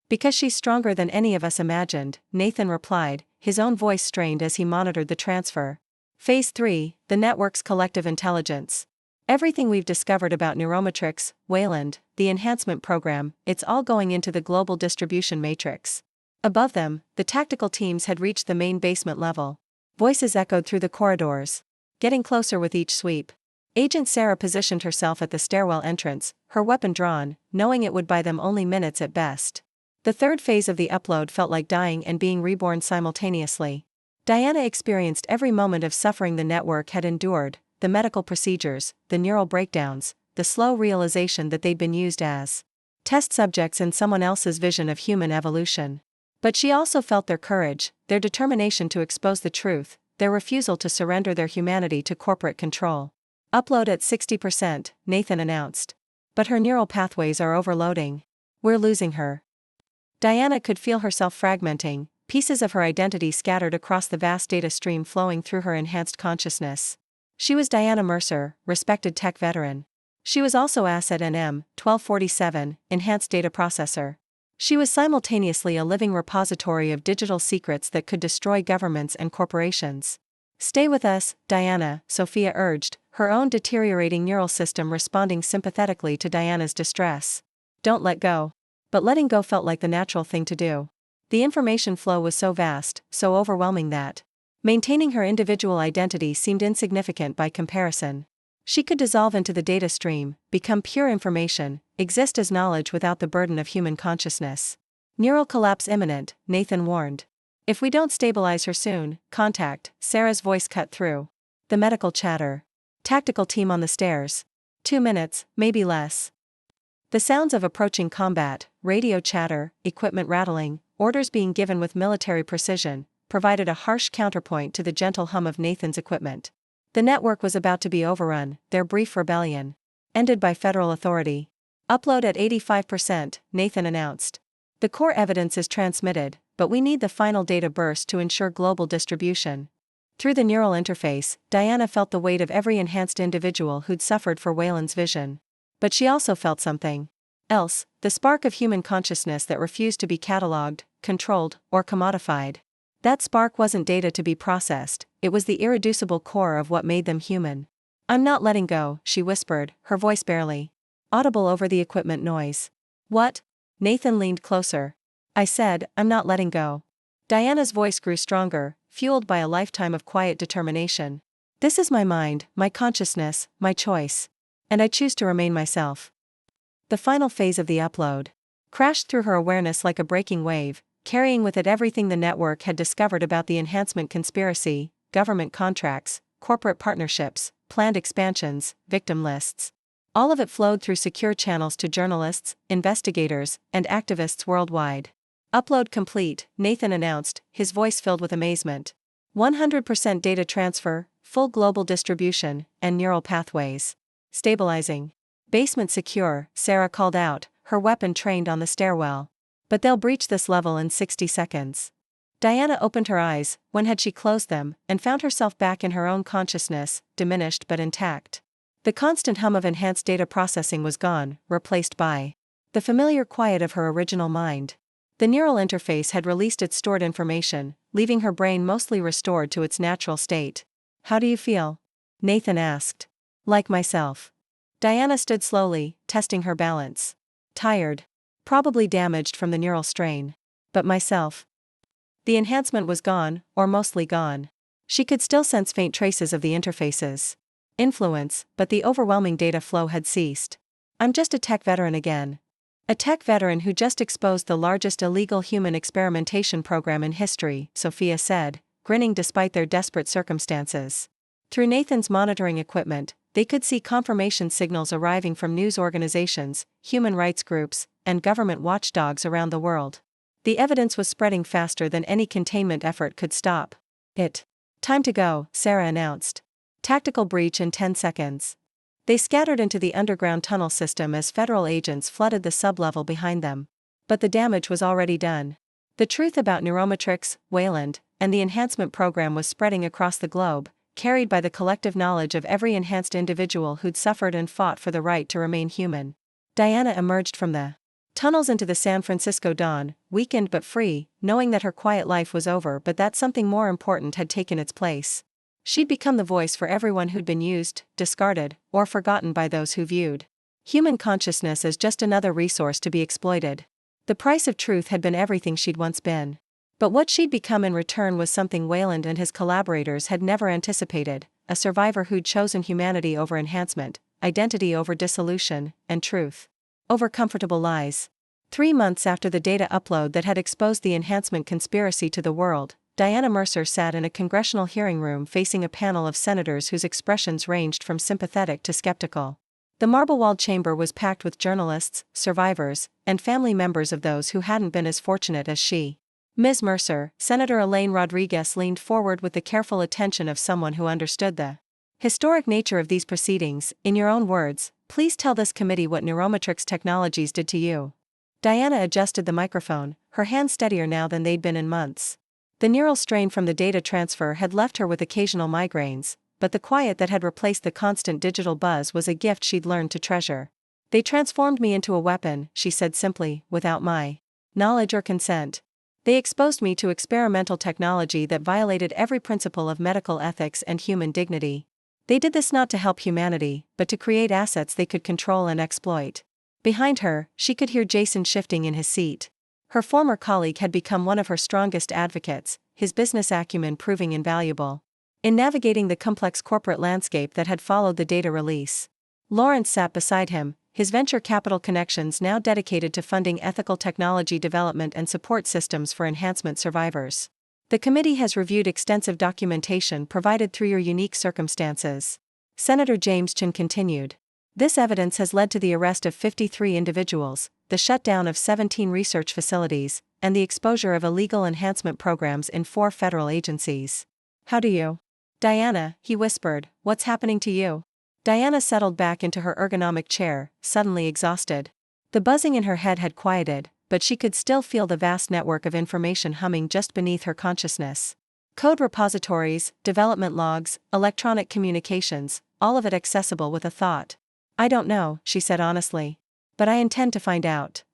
[SPEAKER 1] Because she's stronger than any of us imagined, Nathan replied, his own voice strained as he monitored the transfer. Phase 3, the network's collective intelligence. Everything we've discovered about Neuromatrix, Wayland, the enhancement program, it's all going into the global distribution matrix. Above them, the tactical teams had reached the main basement level. Voices echoed through the corridors, getting closer with each sweep. Agent Sarah positioned herself at the stairwell entrance, her weapon drawn, knowing it would buy them only minutes at best. The third phase of the upload felt like dying and being reborn simultaneously. Diana experienced every moment of suffering the network had endured, the medical procedures, the neural breakdowns, the slow realization that they'd been used as test subjects in someone else's vision of human evolution. But she also felt their courage, their determination to expose the truth, their refusal to surrender their humanity to corporate control. Upload at 60%, Nathan announced. But her neural pathways are overloading. We're losing her. Diana could feel herself fragmenting, pieces of her identity scattered across the vast data stream flowing through her enhanced consciousness. She was Diana Mercer, respected tech veteran. She was also Asset NM, 1247, enhanced data processor. She was simultaneously a living repository of digital secrets that could destroy governments and corporations. Stay with us, Diana, Sophia urged, her own deteriorating neural system responding sympathetically to Diana's distress. Don't let go. But letting go felt like the natural thing to do. The information flow was so vast, so overwhelming that maintaining her individual identity seemed insignificant by comparison. She could dissolve into the data stream, become pure information, exist as knowledge without the burden of human consciousness. Neural collapse imminent, Nathan warned. If we don't stabilize her soon, contact, Sarah's voice cut through the medical chatter. Tactical team on the stairs. 2 minutes, maybe less. The sounds of approaching combat, radio chatter, equipment rattling, orders being given with military precision, provided a harsh counterpoint to the gentle hum of Nathan's equipment. The network was about to be overrun, their brief rebellion ended by federal authority. Upload at 85%, Nathan announced. The core evidence is transmitted, but we need the final data burst to ensure global distribution. Through the neural interface, Diana felt the weight of every enhanced individual who'd suffered for Wayland's vision. But she also felt something else, the spark of human consciousness that refused to be catalogued, controlled, or commodified. That spark wasn't data to be processed, it was the irreducible core of what made them human. I'm not letting go, she whispered, her voice barely audible over the equipment noise. What? Nathan leaned closer. I said, I'm not letting go. Diana's voice grew stronger, fueled by a lifetime of quiet determination. This is my mind, my consciousness, my choice. And I choose to remain myself. The final phase of the upload crashed through her awareness like a breaking wave, carrying with it everything the network had discovered about the enhancement conspiracy, government contracts, corporate partnerships, planned expansions, victim lists. All of it flowed through secure channels to journalists, investigators, and activists worldwide. Upload complete, Nathan announced, his voice filled with amazement. 100% data transfer, full global distribution, and neural pathways. Stabilizing. Basement secure, Sarah called out, her weapon trained on the stairwell. But they'll breach this level in 60 seconds. Diana opened her eyes, when had she closed them, and found herself back in her own consciousness, diminished but intact. The constant hum of enhanced data processing was gone, replaced by the familiar quiet of her original mind. The neural interface had released its stored information, leaving her brain mostly restored to its natural state. How do you feel? Nathan asked. Like myself. Diana stood slowly, testing her balance. Tired. Probably damaged from the neural strain. But myself. The enhancement was gone, or mostly gone. She could still sense faint traces of the interface's influence, but the overwhelming data flow had ceased. I'm just a tech veteran again. A tech veteran who just exposed the largest illegal human experimentation program in history, Sophia said, grinning despite their desperate circumstances. Through Nathan's monitoring equipment, they could see confirmation signals arriving from news organizations, human rights groups, and government watchdogs around the world. The evidence was spreading faster than any containment effort could stop it. Time to go, Sarah announced. Tactical breach in 10 seconds. They scattered into the underground tunnel system as federal agents flooded the sublevel behind them. But the damage was already done. The truth about Neuromatrix, Wayland, and the enhancement program was spreading across the globe, carried by the collective knowledge of every enhanced individual who'd suffered and fought for the right to remain human. Diana emerged from the tunnels into the San Francisco dawn, weakened but free, knowing that her quiet life was over but that something more important had taken its place. She'd become the voice for everyone who'd been used, discarded, or forgotten by those who viewed human consciousness as just another resource to be exploited. The price of truth had been everything she'd once been. But what she'd become in return was something Wayland and his collaborators had never anticipated, a survivor who'd chosen humanity over enhancement, identity over dissolution, and truth over comfortable lies. 3 months after the data upload that had exposed the enhancement conspiracy to the world, Diana Mercer sat in a congressional hearing room facing a panel of senators whose expressions ranged from sympathetic to skeptical. The marble-walled chamber was packed with journalists, survivors, and family members of those who hadn't been as fortunate as she. Ms. Mercer, Senator Elaine Rodriguez leaned forward with the careful attention of someone who understood the historic nature of these proceedings. In your own words, please tell this committee what Neuromatrix Technologies did to you. Diana adjusted the microphone, her hands steadier now than they'd been in months. The neural strain from the data transfer had left her with occasional migraines, but the quiet that had replaced the constant digital buzz was a gift she'd learned to treasure. They transformed me into a weapon, she said simply, without my knowledge or consent. They exposed me to experimental technology that violated every principle of medical ethics and human dignity. They did this not to help humanity, but to create assets they could control and exploit. Behind her, she could hear Jason shifting in his seat. Her former colleague had become one of her strongest advocates, his business acumen proving invaluable in navigating the complex corporate landscape that had followed the data release. Lawrence sat beside him, his venture capital connections now dedicated to funding ethical technology development and support systems for enhancement survivors. The committee has reviewed extensive documentation provided through your unique circumstances. Senator James Chin continued. This evidence has led to the arrest of 53 individuals, the shutdown of 17 research facilities, and the exposure of illegal enhancement programs in 4 federal agencies. How do you? Diana, he whispered, what's happening to you? Diana settled back into her ergonomic chair, suddenly exhausted. The buzzing in her head had quieted, but she could still feel the vast network of information humming just beneath her consciousness. Code repositories, development logs, electronic communications, all of it accessible with a thought. I don't know, she said honestly. But I intend to find out.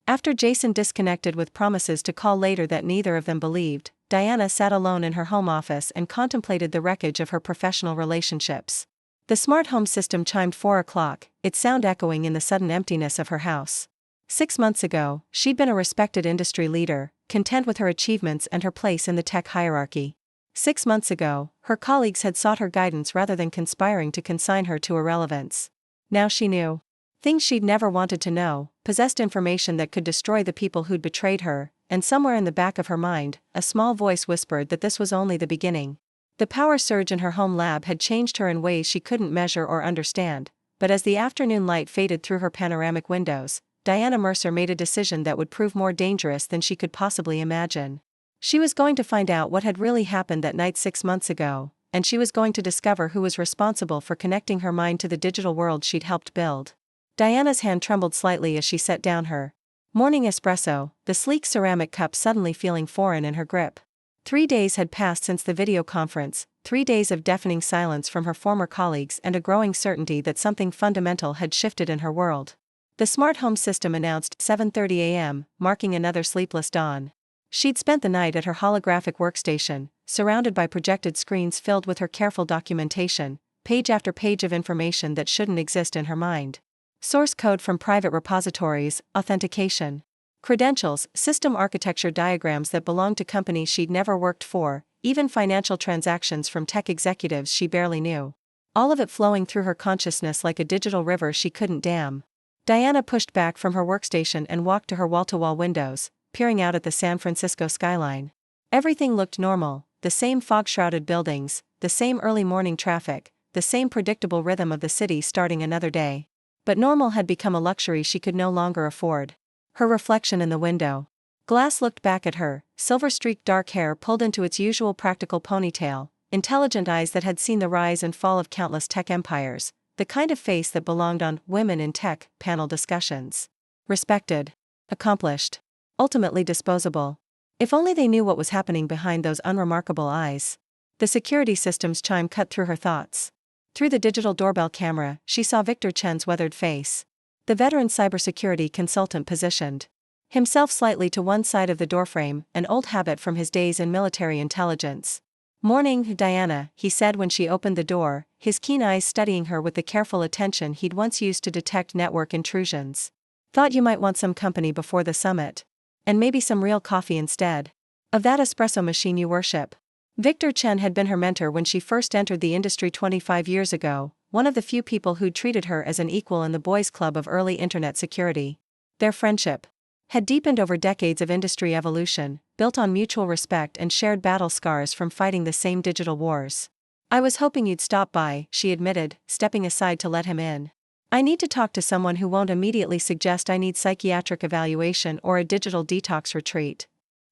[SPEAKER 1] After Jason disconnected with promises to call later that neither of them believed, Diana sat alone in her home office and contemplated the wreckage of her professional relationships. The smart home system chimed 4 o'clock, its sound echoing in the sudden emptiness of her house. 6 months ago, she'd been a respected industry leader, content with her achievements and her place in the tech hierarchy. 6 months ago, her colleagues had sought her guidance rather than conspiring to consign her to irrelevance. Now she knew. Things she'd never wanted to know, possessed information that could destroy the people who'd betrayed her, and somewhere in the back of her mind, a small voice whispered that this was only the beginning. The power surge in her home lab had changed her in ways she couldn't measure or understand, but as the afternoon light faded through her panoramic windows, Diana Mercer made a decision that would prove more dangerous than she could possibly imagine. She was going to find out what had really happened that night 6 months ago, and she was going to discover who was responsible for connecting her mind to the digital world she'd helped build. Diana's hand trembled slightly as she set down her morning espresso, the sleek ceramic cup suddenly feeling foreign in her grip. 3 days had passed since the video conference, 3 days of deafening silence from her former colleagues and a growing certainty that something fundamental had shifted in her world. The smart home system announced 7:30 a.m., marking another sleepless dawn. She'd spent the night at her holographic workstation, surrounded by projected screens filled with her careful documentation, page after page of information that shouldn't exist in her mind. Source code from private repositories, authentication, credentials, system architecture diagrams that belonged to companies she'd never worked for, even financial transactions from tech executives she barely knew. All of it flowing through her consciousness like a digital river she couldn't dam. Diana pushed back from her workstation and walked to her wall-to-wall windows, peering out at the San Francisco skyline. Everything looked normal, the same fog-shrouded buildings, the same early morning traffic, the same predictable rhythm of the city starting another day. But normal had become a luxury she could no longer afford. Her reflection in the window glass looked back at her, silver-streaked dark hair pulled into its usual practical ponytail, intelligent eyes that had seen the rise and fall of countless tech empires, the kind of face that belonged on Women in Tech panel discussions. Respected. Accomplished. Ultimately disposable. If only they knew what was happening behind those unremarkable eyes. The security system's chime cut through her thoughts. Through the digital doorbell camera, she saw Victor Chen's weathered face. The veteran cybersecurity consultant positioned himself slightly to one side of the doorframe, an old habit from his days in military intelligence. "Morning, Diana," he said when she opened the door, his keen eyes studying her with the careful attention he'd once used to detect network intrusions. "Thought you might want some company before the summit. And maybe some real coffee instead of that espresso machine you worship." Victor Chen had been her mentor when she first entered the industry 25 years ago, one of the few people who'd treated her as an equal in the boys' club of early internet security. Their friendship had deepened over decades of industry evolution, built on mutual respect and shared battle scars from fighting the same digital wars. "I was hoping you'd stop by," she admitted, stepping aside to let him in. "I need to talk to someone who won't immediately suggest I need psychiatric evaluation or a digital detox retreat."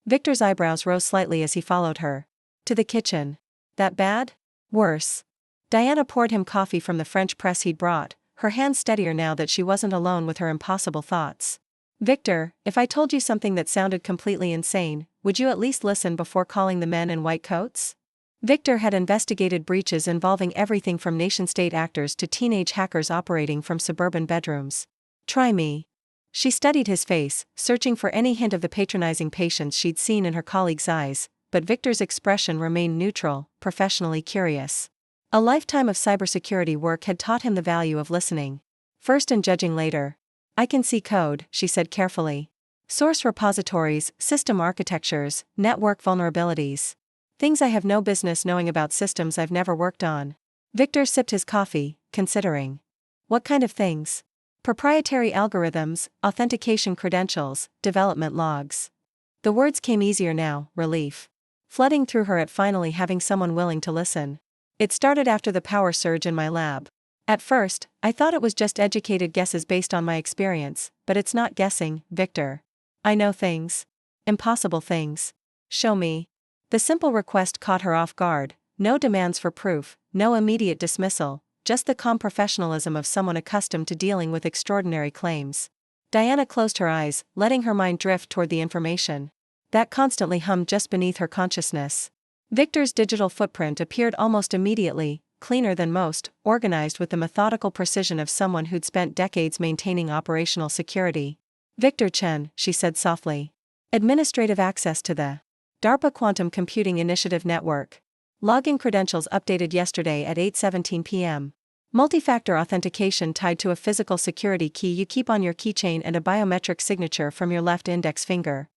[SPEAKER 1] Victor's eyebrows rose slightly as he followed her to the kitchen. "That bad?" "Worse." Diana poured him coffee from the French press he'd brought, her hands steadier now that she wasn't alone with her impossible thoughts. "Victor, if I told you something that sounded completely insane, would you at least listen before calling the men in white coats?" Victor had investigated breaches involving everything from nation-state actors to teenage hackers operating from suburban bedrooms. "Try me." She studied his face, searching for any hint of the patronizing patience she'd seen in her colleague's eyes, but Victor's expression remained neutral, professionally curious. A lifetime of cybersecurity work had taught him the value of listening first and judging later. "I can see code," she said carefully. "Source repositories, system architectures, network vulnerabilities. Things I have no business knowing about systems I've never worked on." Victor sipped his coffee, considering. "What kind of things?" "Proprietary algorithms, authentication credentials, development logs." The words came easier now, relief flooding through her at finally having someone willing to listen. "It started after the power surge in my lab. At first, I thought it was just educated guesses based on my experience, but it's not guessing, Victor. I know things. Impossible things. Show me." The simple request caught her off guard, no demands for proof, no immediate dismissal, just the calm professionalism of someone accustomed to dealing with extraordinary claims. Diana closed her eyes, letting her mind drift toward the information that constantly hummed just beneath her consciousness. Victor's digital footprint appeared almost immediately, cleaner than most, organized with the methodical precision of someone who'd spent decades maintaining operational security. "Victor Chen," she said softly. "Administrative access to the DARPA Quantum Computing Initiative Network. Login credentials updated yesterday at 8:17 p.m. Multi-factor authentication tied to a physical security key you keep on your keychain and a biometric signature from your left index finger."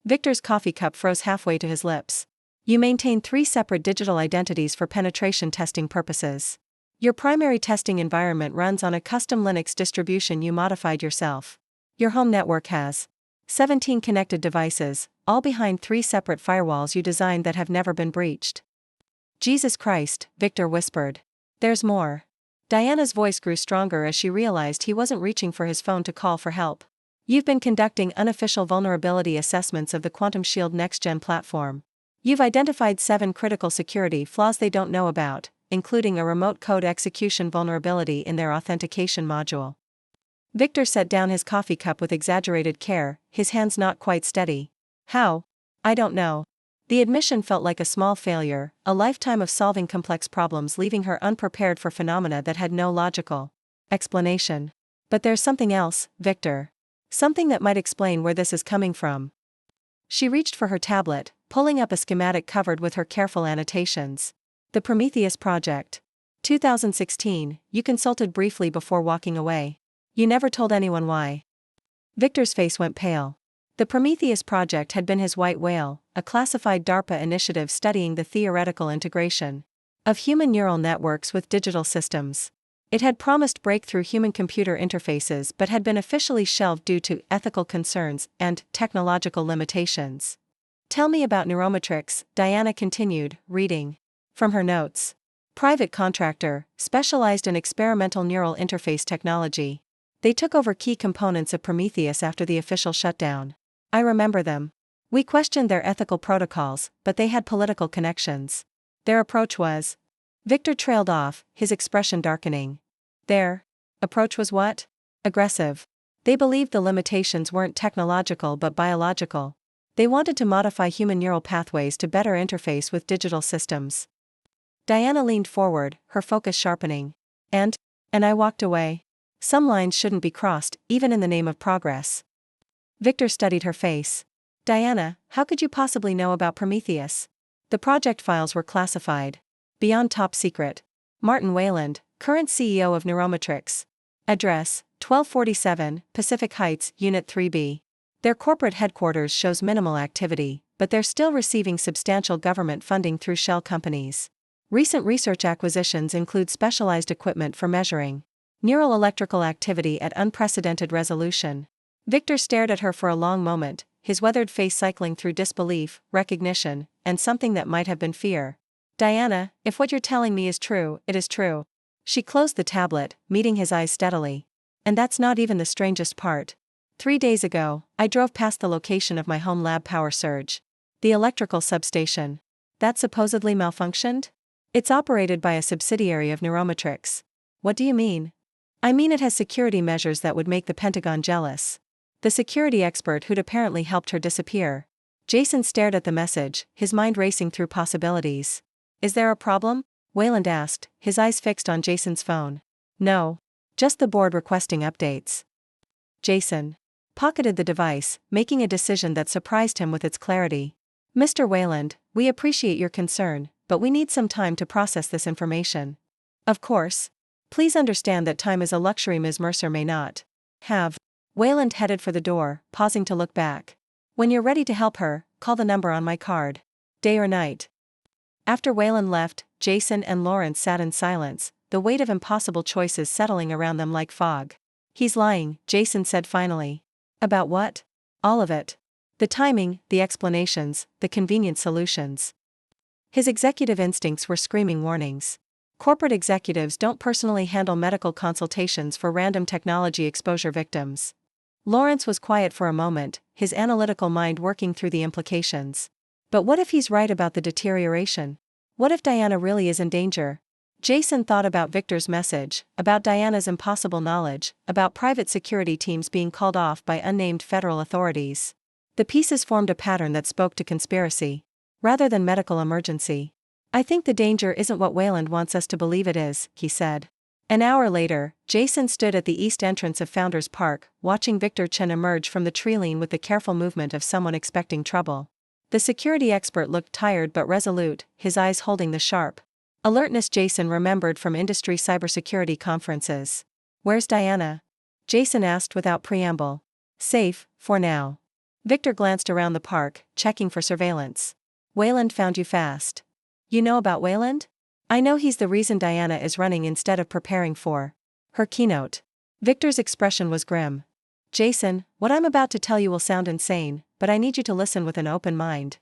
[SPEAKER 1] Victor's coffee cup froze halfway to his lips. "You maintain 3 separate digital identities for penetration testing purposes. Your primary testing environment runs on a custom Linux distribution you modified yourself. Your home network has 17 connected devices, all behind 3 separate firewalls you designed that have never been breached." "Jesus Christ," Victor whispered. "There's more." Diana's voice grew stronger as she realized he wasn't reaching for his phone to call for help. You've been conducting unofficial vulnerability assessments of the Quantum Shield next-gen platform. You've identified 7 critical security flaws they don't know about, including a remote code execution vulnerability in their authentication module. Victor set down his coffee cup with exaggerated care, his hands not quite steady. How? I don't know. The admission felt like a small failure, a lifetime of solving complex problems leaving her unprepared for phenomena that had no logical explanation. But there's something else, Victor. Something that might explain where this is coming from. She reached for her tablet, pulling up a schematic covered with her careful annotations. The Prometheus Project. 2016, you consulted briefly before walking away. You never told anyone why. Victor's face went pale. The Prometheus Project had been his white whale, a classified DARPA initiative studying the theoretical integration of human neural networks with digital systems. It had promised breakthrough human-computer interfaces but had been officially shelved due to ethical concerns and technological limitations. Tell me about Neurometrics, Diana continued, reading from her notes. Private contractor, specialized in experimental neural interface technology. They took over key components of Prometheus after the official shutdown. I remember them. We questioned their ethical protocols, but they had political connections. Their approach was. Victor trailed off, his expression darkening. Their approach was what? Aggressive. They believed the limitations weren't technological but biological. They wanted to modify human neural pathways to better interface with digital systems. Diana leaned forward, her focus sharpening. And I walked away. Some lines shouldn't be crossed, even in the name of progress. Victor studied her face. Diana, how could you possibly know about Prometheus? The project files were classified. Beyond top secret. Martin Wayland, current CEO of Neurometrics. Address, 1247, Pacific Heights, Unit 3B. Their corporate headquarters shows minimal activity, but they're still receiving substantial government funding through shell companies. Recent research acquisitions include specialized equipment for measuring neural electrical activity at unprecedented resolution. Victor stared at her for a long moment, his weathered face cycling through disbelief, recognition, and something that might have been fear. Diana, if what you're telling me is true, it is true. She closed the tablet, meeting his eyes steadily. And that's not even the strangest part. 3 days ago, I drove past the location of my home lab power surge. The electrical substation. That supposedly malfunctioned? It's operated by a subsidiary of Neurometrics. What do you mean? I mean it has security measures that would make the Pentagon jealous. The security expert who'd apparently helped her disappear. Jason stared at the message, his mind racing through possibilities. Is there a problem? Wayland asked, his eyes fixed on Jason's phone. No. Just the board requesting updates. Jason pocketed the device, making a decision that surprised him with its clarity. Mr. Wayland, we appreciate your concern, but we need some time to process this information. Of course. Please understand that time is a luxury Ms. Mercer may not have. Wayland headed for the door, pausing to look back. When you're ready to help her, call the number on my card. Day or night. After Wayland left, Jason and Lawrence sat in silence, the weight of impossible choices settling around them like fog. He's lying, Jason said finally. About what? All of it. The timing, the explanations, the convenient solutions. His executive instincts were screaming warnings. Corporate executives don't personally handle medical consultations for random technology exposure victims. Lawrence was quiet for a moment, his analytical mind working through the implications. But what if he's right about the deterioration? What if Diana really is in danger? Jason thought about Victor's message, about Diana's impossible knowledge, about private security teams being called off by unnamed federal authorities. The pieces formed a pattern that spoke to conspiracy, rather than medical emergency. I think the danger isn't what Wayland wants us to believe it is, he said. An hour later, Jason stood at the east entrance of Founders Park, watching Victor Chen emerge from the treeline with the careful movement of someone expecting trouble. The security expert looked tired but resolute, his eyes holding the sharp alertness Jason remembered from industry cybersecurity conferences. Where's Diana? Jason asked without preamble. Safe, for now. Victor glanced around the park, checking for surveillance. Wayland found you fast. You know about Wayland? I know he's the reason Diana is running instead of preparing for her keynote. Victor's expression was grim. Jason, what I'm about to tell you will sound insane, but I need you to listen with an open mind.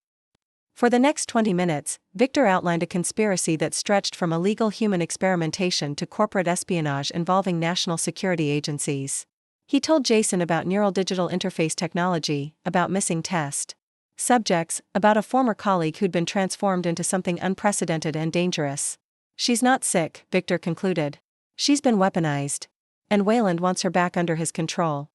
[SPEAKER 1] For the next 20 minutes, Victor outlined a conspiracy that stretched from illegal human experimentation to corporate espionage involving national security agencies. He told Jason about neural digital interface technology, about missing test subjects, about a former colleague who'd been transformed into something unprecedented and dangerous. She's not sick, Victor concluded. She's been weaponized. And Wayland wants her back under his control.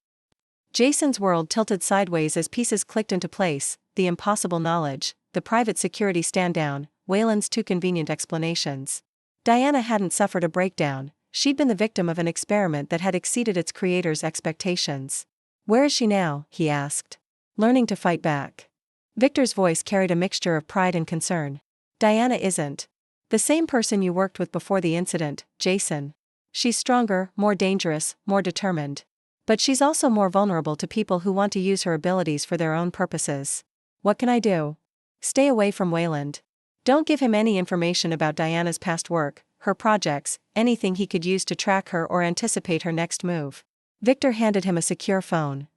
[SPEAKER 1] Jason's world tilted sideways as pieces clicked into place: the impossible knowledge, the private security stand-down, Wayland's too convenient explanations. Diana hadn't suffered a breakdown, she'd been the victim of an experiment that had exceeded its creator's expectations. Where is she now? He asked. Learning to fight back. Victor's voice carried a mixture of pride and concern. Diana isn't the same person you worked with before the incident, Jason. She's stronger, more dangerous, more determined. But she's also more vulnerable to people who want to use her abilities for their own purposes. What can I do? Stay away from Wayland. Don't give him any information about Diana's past work, her projects, anything he could use to track her or anticipate her next move. Victor handed him a secure phone.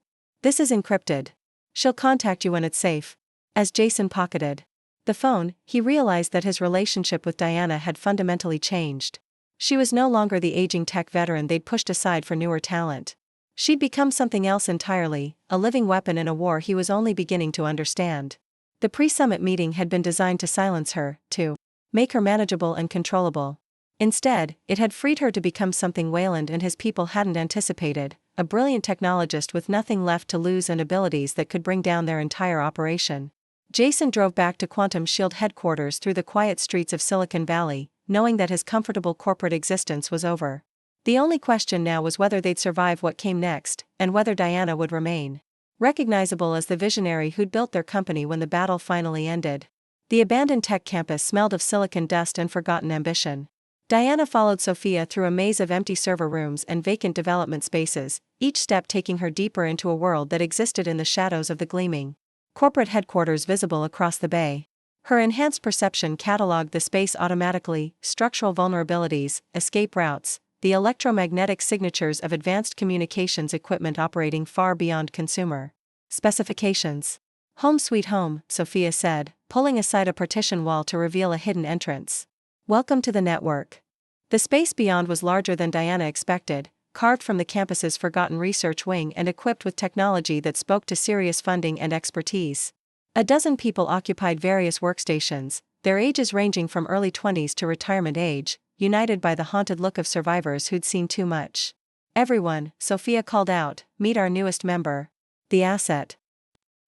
[SPEAKER 1] This is encrypted. She'll contact you when it's safe. As Jason pocketed the phone, he realized that his relationship with Diana had fundamentally changed. She was no longer the aging tech veteran they'd pushed aside for newer talent. She'd become something else entirely, a living weapon in a war he was only beginning to understand. The pre-summit meeting had been designed to silence her, to make her manageable and controllable. Instead, it had freed her to become something Wayland and his people hadn't anticipated: a brilliant technologist with nothing left to lose and abilities that could bring down their entire operation. Jason drove back to Quantum Shield headquarters through the quiet streets of Silicon Valley, knowing that his comfortable corporate existence was over. The only question now was whether they'd survive what came next, and whether Diana would remain recognizable as the visionary who'd built their company when the battle finally ended. The abandoned tech campus smelled of silicon dust and forgotten ambition. Diana followed Sophia through a maze of empty server rooms and vacant development spaces, each step taking her deeper into a world that existed in the shadows of the gleaming corporate headquarters visible across the bay. Her enhanced perception cataloged the space automatically: structural vulnerabilities, escape routes, the electromagnetic signatures of advanced communications equipment operating far beyond consumer specifications. Home sweet home, Sophia said, pulling aside a partition wall to reveal a hidden entrance. Welcome to the network. The space beyond was larger than Diana expected, carved from the campus's forgotten research wing and equipped with technology that spoke to serious funding and expertise. A dozen people occupied various workstations, their ages ranging from early 20s to retirement age, united by the haunted look of survivors who'd seen too much. Everyone, Sophia called out, meet our newest member, the asset.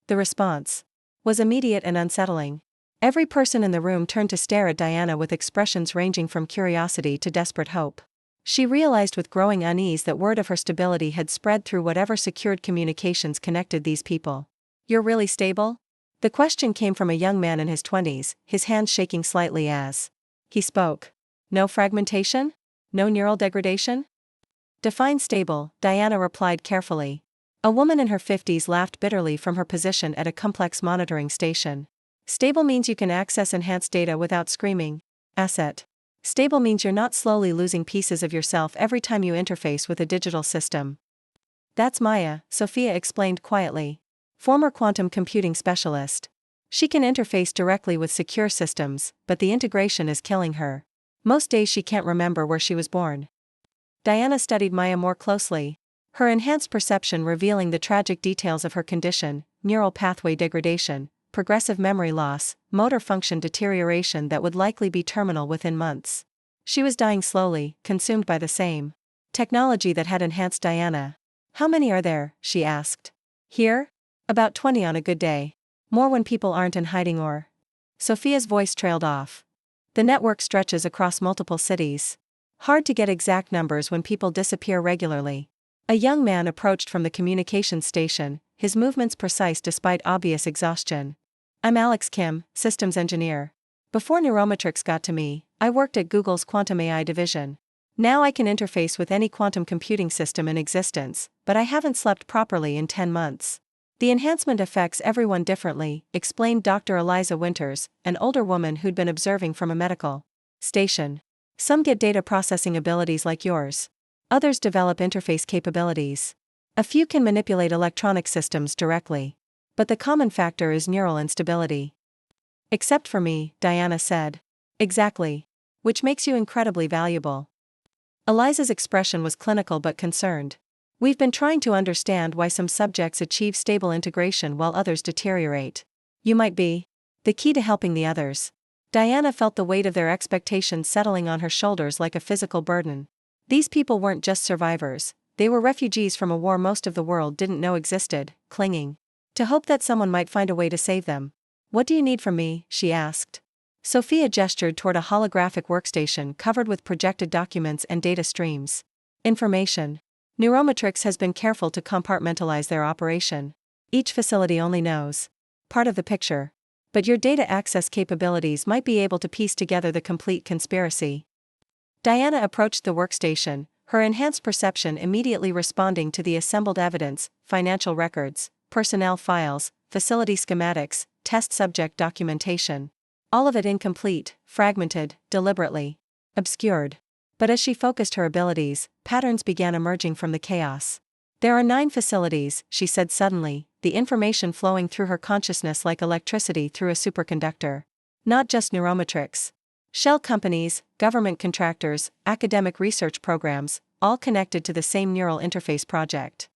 [SPEAKER 1] The response was immediate and unsettling. Every person in the room turned to stare at Diana with expressions ranging from curiosity to desperate hope. She realized with growing unease that word of her stability had spread through whatever secured communications connected these people. You're really stable? The question came from a young man in his 20s, his hands shaking slightly as he spoke. No fragmentation? No neural degradation? Define stable, Diana replied carefully. A woman in her 50s laughed bitterly from her position at a complex monitoring station. Stable means you can access enhanced data without screaming. Asset. Stable means you're not slowly losing pieces of yourself every time you interface with a digital system. That's Maya, Sophia explained quietly. Former quantum computing specialist. She can interface directly with secure systems, but the integration is killing her. Most days she can't remember where she was born. Diana studied Maya more closely, her enhanced perception revealing the tragic details of her condition: neural pathway degradation, progressive memory loss, motor function deterioration that would likely be terminal within months. She was dying slowly, consumed by the same technology that had enhanced Diana. How many are there? She asked. Here? About 20 on a good day. More when people aren't in hiding or... Sophia's voice trailed off. The network stretches across multiple cities. Hard to get exact numbers when people disappear regularly. A young man approached from the communications station, his movements precise despite obvious exhaustion. I'm Alex Kim, systems engineer. Before Neurometrics got to me, I worked at Google's quantum AI division. Now I can interface with any quantum computing system in existence, but I haven't slept properly in 10 months. The enhancement affects everyone differently, explained Dr. Eliza Winters, an older woman who'd been observing from a medical station. Some get data processing abilities like yours. Others develop interface capabilities. A few can manipulate electronic systems directly. But the common factor is neural instability. Except for me, Diana said. Exactly. Which makes you incredibly valuable. Eliza's expression was clinical but concerned. We've been trying to understand why some subjects achieve stable integration while others deteriorate. You might be the key to helping the others. Diana felt the weight of their expectations settling on her shoulders like a physical burden. These people weren't just survivors, they were refugees from a war most of the world didn't know existed, clinging to hope that someone might find a way to save them. What do you need from me? She asked. Sophia gestured toward a holographic workstation covered with projected documents and data streams. Information. Neurometrics has been careful to compartmentalize their operation. Each facility only knows part of the picture. But your data access capabilities might be able to piece together the complete conspiracy. Diana approached the workstation, her enhanced perception immediately responding to the assembled evidence, financial records, personnel files, facility schematics, test subject documentation. All of it incomplete, fragmented, deliberately obscured. But as she focused her abilities, patterns began emerging from the chaos. There are 9 facilities, she said suddenly, the information flowing through her consciousness like electricity through a superconductor. Not just neurometrics. Shell companies, government contractors, academic research programs, all connected to the same neural interface project.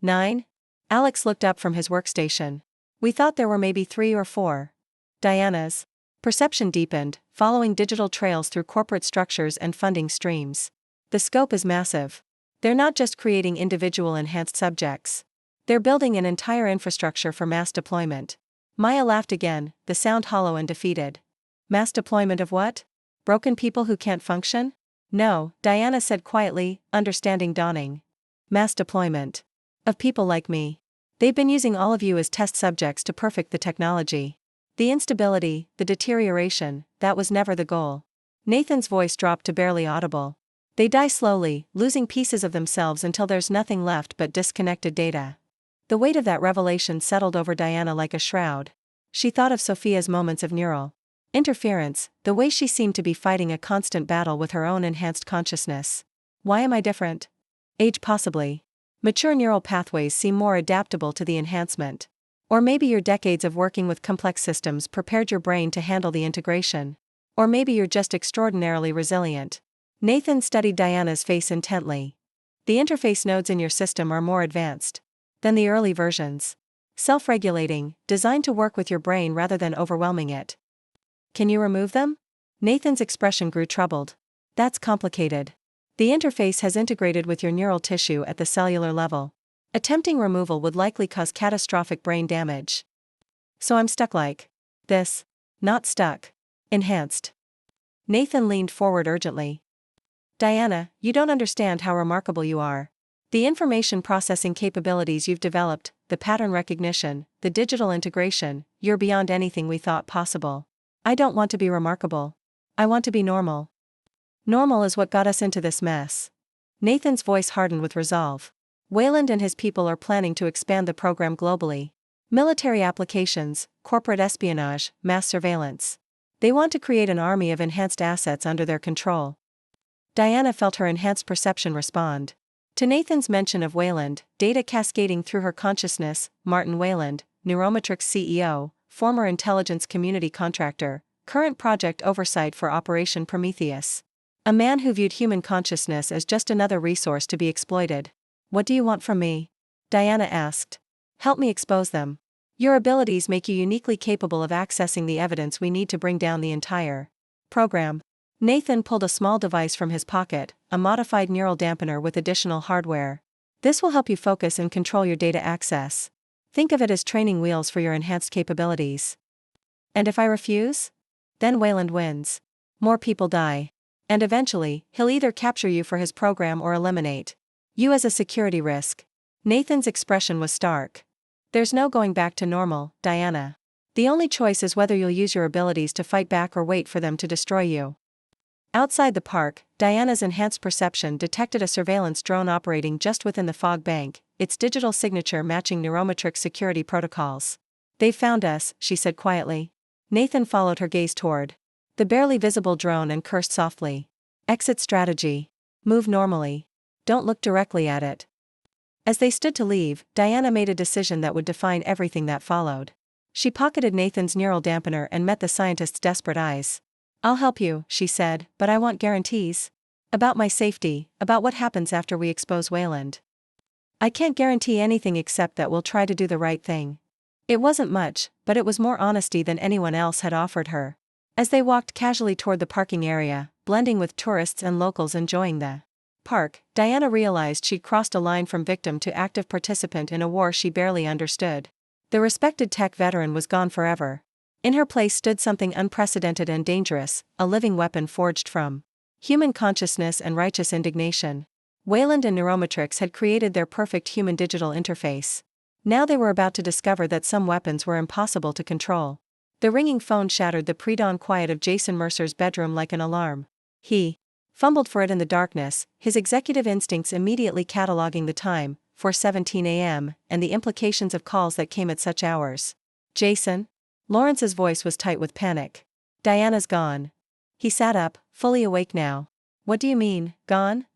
[SPEAKER 1] 9? Alex looked up from his workstation. We thought there were maybe 3 or 4. Diana's perception deepened, following digital trails through corporate structures and funding streams. The scope is massive. They're not just creating individual enhanced subjects. They're building an entire infrastructure for mass deployment. Maya laughed again, the sound hollow and defeated. Mass deployment of what? Broken people who can't function? No, Diana said quietly, understanding dawning. Mass deployment of people like me. They've been using all of you as test subjects to perfect the technology. The instability, the deterioration, that was never the goal. Nathan's voice dropped to barely audible. They die slowly, losing pieces of themselves until there's nothing left but disconnected data. The weight of that revelation settled over Diana like a shroud. She thought of Sophia's moments of neural interference, the way she seemed to be fighting a constant battle with her own enhanced consciousness. Why am I different? Age possibly. Mature neural pathways seem more adaptable to the enhancement. Or maybe your decades of working with complex systems prepared your brain to handle the integration. Or maybe you're just extraordinarily resilient. Nathan studied Diana's face intently. The interface nodes in your system are more advanced than the early versions. Self-regulating, designed to work with your brain rather than overwhelming it. Can you remove them? Nathan's expression grew troubled. That's complicated. The interface has integrated with your neural tissue at the cellular level. Attempting removal would likely cause catastrophic brain damage. So I'm stuck like this. Not stuck. Enhanced. Nathan leaned forward urgently. Diana, you don't understand how remarkable you are. The information processing capabilities you've developed, the pattern recognition, the digital integration, you're beyond anything we thought possible. I don't want to be remarkable. I want to be normal. Normal is what got us into this mess. Nathan's voice hardened with resolve. Wayland and his people are planning to expand the program globally. Military applications, corporate espionage, mass surveillance. They want to create an army of enhanced assets under their control. Diana felt her enhanced perception respond. To Nathan's mention of Wayland, data cascading through her consciousness, Martin Wayland, Neurometrics CEO, former intelligence community contractor, current project oversight for Operation Prometheus. A man who viewed human consciousness as just another resource to be exploited. What do you want from me? Diana asked. Help me expose them. Your abilities make you uniquely capable of accessing the evidence we need to bring down the entire program. Nathan pulled a small device from his pocket, a modified neural dampener with additional hardware. This will help you focus and control your data access. Think of it as training wheels for your enhanced capabilities. And if I refuse? Then Wayland wins. More people die. And eventually, he'll either capture you for his program or eliminate you as a security risk. Nathan's expression was stark. There's no going back to normal, Diana. The only choice is whether you'll use your abilities to fight back or wait for them to destroy you. Outside the park, Diana's enhanced perception detected a surveillance drone operating just within the fog bank, its digital signature matching neurometric security protocols. They've found us, she said quietly. Nathan followed her gaze toward the barely visible drone and cursed softly. Exit strategy. Move normally. Don't look directly at it. As they stood to leave, Diana made a decision that would define everything that followed. She pocketed Nathan's neural dampener and met the scientist's desperate eyes. "I'll help you," she said, "but I want guarantees. About my safety, about what happens after we expose Wayland. I can't guarantee anything except that we'll try to do the right thing." It wasn't much, but it was more honesty than anyone else had offered her. As they walked casually toward the parking area, blending with tourists and locals enjoying the park, Diana realized she'd crossed a line from victim to active participant in a war she barely understood. The respected tech veteran was gone forever. In her place stood something unprecedented and dangerous, a living weapon forged from human consciousness and righteous indignation. Wayland and Neuromatrix had created their perfect human digital interface. Now they were about to discover that some weapons were impossible to control. The ringing phone shattered the pre-dawn quiet of Jason Mercer's bedroom like an alarm. He fumbled for it in the darkness, his executive instincts immediately cataloging the time, 4:17 a.m., and the implications of calls that came at such hours. "Jason?" Lawrence's voice was tight with panic. "Diana's gone." He sat up, fully awake now. "What do you mean, gone?"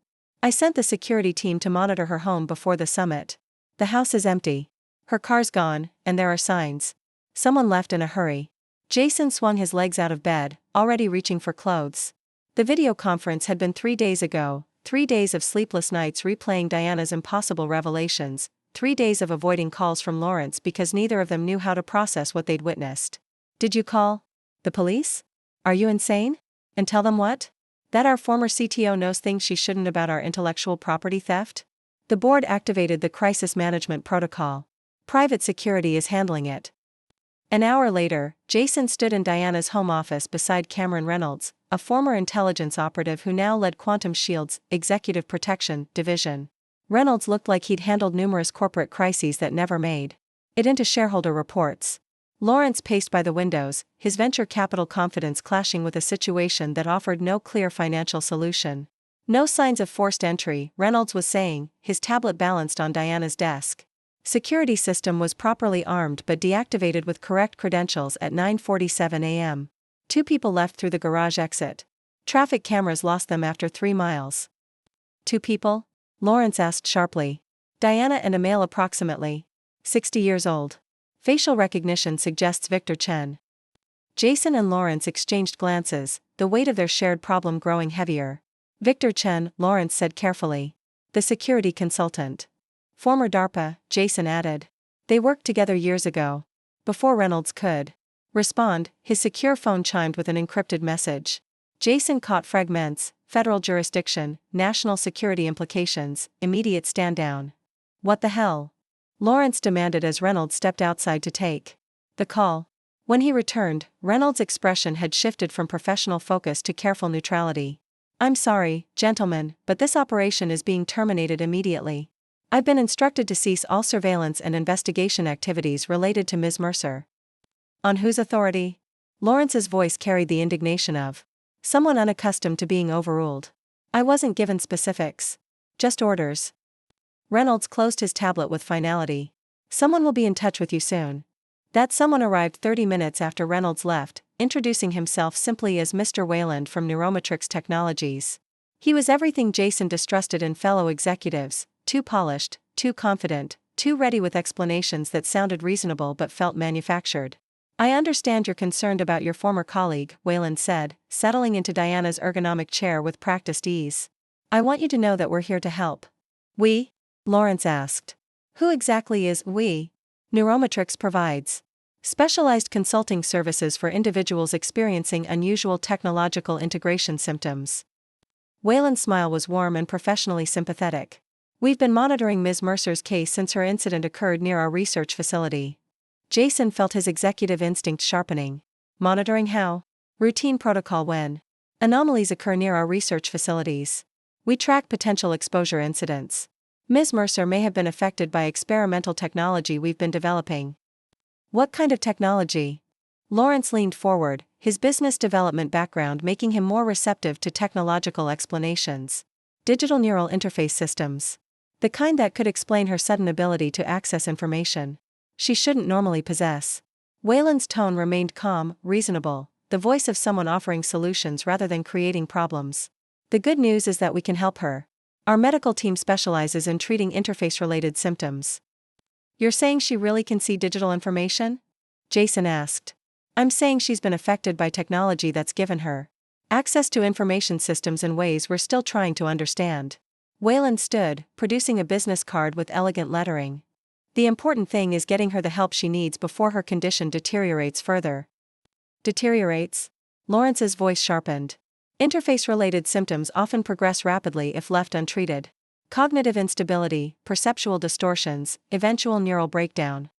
[SPEAKER 1] "I sent the security team to monitor her home before the summit. The house is empty. Her car's gone, and there are signs. Someone left in a hurry." Jason swung his legs out of bed, already reaching for clothes. The video conference had been 3 days ago, 3 days of sleepless nights replaying Diana's impossible revelations, 3 days of avoiding calls from Lawrence because neither of them knew how to process what they'd witnessed. "Did you call the police? Are you insane? And tell them what? That our former CTO knows things she shouldn't about our intellectual property theft?" The board activated the crisis management protocol. Private security is handling it. An hour later, Jason stood in Diana's home office beside Cameron Reynolds, a former intelligence operative who now led Quantum Shield's Executive Protection Division. Reynolds looked like he'd handled numerous corporate crises that never made it into shareholder reports. Lawrence paced by the windows, his venture capital confidence clashing with a situation that offered no clear financial solution. "No signs of forced entry," Reynolds was saying, his tablet balanced on Diana's desk. Security system was properly armed but deactivated with correct credentials at 9:47 a.m. 2 people left through the garage exit. Traffic cameras lost them after 3 miles. 2 people? Lawrence asked sharply. "Diana and a male approximately 60 years old. Facial recognition suggests Victor Chen." Jason and Lawrence exchanged glances, the weight of their shared problem growing heavier. "Victor Chen," Lawrence said carefully. "The security consultant. Former DARPA," Jason added. "They worked together years ago. Before Reynolds could respond, his secure phone chimed with an encrypted message. Jason caught fragments: federal jurisdiction, national security implications, immediate stand-down. "What the hell?" Lawrence demanded as Reynolds stepped outside to take the call. When he returned, Reynolds' expression had shifted from professional focus to careful neutrality. "I'm sorry, gentlemen, but this operation is being terminated immediately. I've been instructed to cease all surveillance and investigation activities related to Ms. Mercer." "On whose authority?" Lawrence's voice carried the indignation of someone unaccustomed to being overruled. "I wasn't given specifics. Just orders." Reynolds closed his tablet with finality. "Someone will be in touch with you soon." That someone arrived 30 minutes after Reynolds left, introducing himself simply as Mr. Wayland from Neuromatrix Technologies. He was everything Jason distrusted in fellow executives: too polished, too confident, too ready with explanations that sounded reasonable but felt manufactured. "I understand you're concerned about your former colleague," Wayland said, settling into Diana's ergonomic chair with practiced ease. "I want you to know that we're here to help." "We?" Lawrence asked. "Who exactly is we?" Neuromatrix provides specialized consulting services for individuals experiencing unusual technological integration symptoms. Wayland's smile was warm and professionally sympathetic. "We've been monitoring Ms. Mercer's case since her incident occurred near our research facility." Jason felt his executive instinct sharpening. "Monitoring how?" "Routine protocol when anomalies occur near our research facilities. We track potential exposure incidents. Ms. Mercer may have been affected by experimental technology we've been developing." "What kind of technology?" Lawrence leaned forward, his business development background making him more receptive to technological explanations. "Digital neural interface systems. The kind that could explain her sudden ability to access information she shouldn't normally possess." Wayland's tone remained calm, reasonable, the voice of someone offering solutions rather than creating problems. "The good news is that we can help her. Our medical team specializes in treating interface-related symptoms." "You're saying she really can see digital information?" Jason asked. I'm saying she's been affected by technology that's given her access to information systems in ways we're still trying to understand. Wayland stood, producing a business card with elegant lettering. The important thing is getting her the help she needs before her condition deteriorates further. Deteriorates? Lawrence's voice sharpened. Interface-related symptoms often progress rapidly if left untreated. Cognitive instability, perceptual distortions, eventual neural breakdown.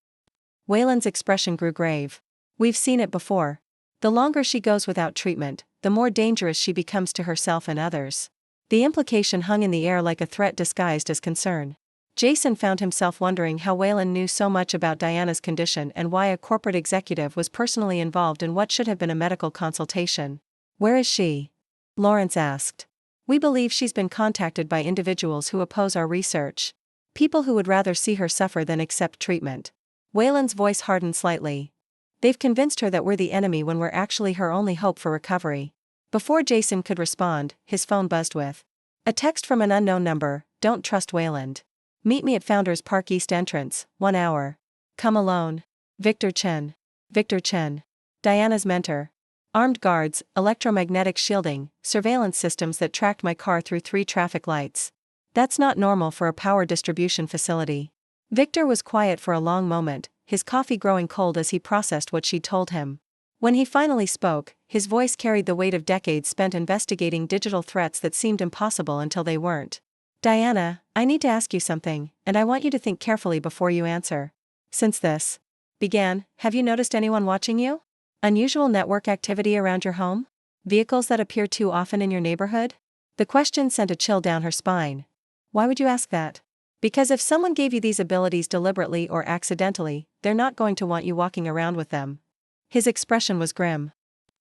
[SPEAKER 1] Wayland's expression grew grave. We've seen it before. The longer she goes without treatment, the more dangerous she becomes to herself and others. The implication hung in the air like a threat disguised as concern. Jason found himself wondering how Wayland knew so much about Diana's condition and why a corporate executive was personally involved in what should have been a medical consultation. Where is she? Lawrence asked. We believe she's been contacted by individuals who oppose our research. People who would rather see her suffer than accept treatment. Wayland's voice hardened slightly. They've convinced her that we're the enemy when we're actually her only hope for recovery. Before Jason could respond, his phone buzzed with a text from an unknown number. Don't trust Wayland. Meet me at Founders Park East entrance, 1 hour. Come alone. Victor Chen. Victor Chen. Diana's mentor. Armed guards, electromagnetic shielding, surveillance systems that tracked my car through 3 traffic lights. That's not normal for a power distribution facility. Victor was quiet for a long moment, his coffee growing cold as he processed what she'd told him. When he finally spoke, his voice carried the weight of decades spent investigating digital threats that seemed impossible until they weren't. Diana, I need to ask you something, and I want you to think carefully before you answer. Since this began, have you noticed anyone watching you? Unusual network activity around your home? Vehicles that appear too often in your neighborhood? The question sent a chill down her spine. Why would you ask that? Because if someone gave you these abilities deliberately or accidentally, they're not going to want you walking around with them. His expression was grim.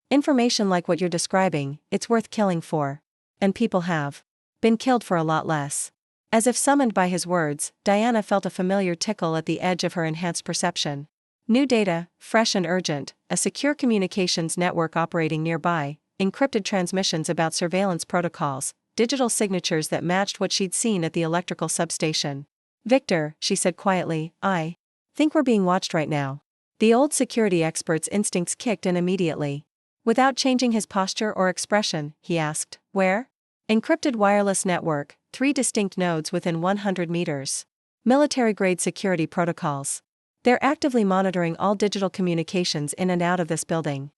[SPEAKER 1] Information like what you're describing, it's worth killing for. And people have been killed for a lot less. As if summoned by his words, Diana felt a familiar tickle at the edge of her enhanced perception. New data, fresh and urgent, a secure communications network operating nearby, encrypted transmissions about surveillance protocols, digital signatures that matched what she'd seen at the electrical substation. Victor, she said quietly, I think we're being watched right now. The old security expert's instincts kicked in immediately. Without changing his posture or expression, he asked, where? Encrypted wireless network, 3 distinct nodes within 100 meters. Military-grade security protocols. They're actively monitoring all digital communications in and out of this building.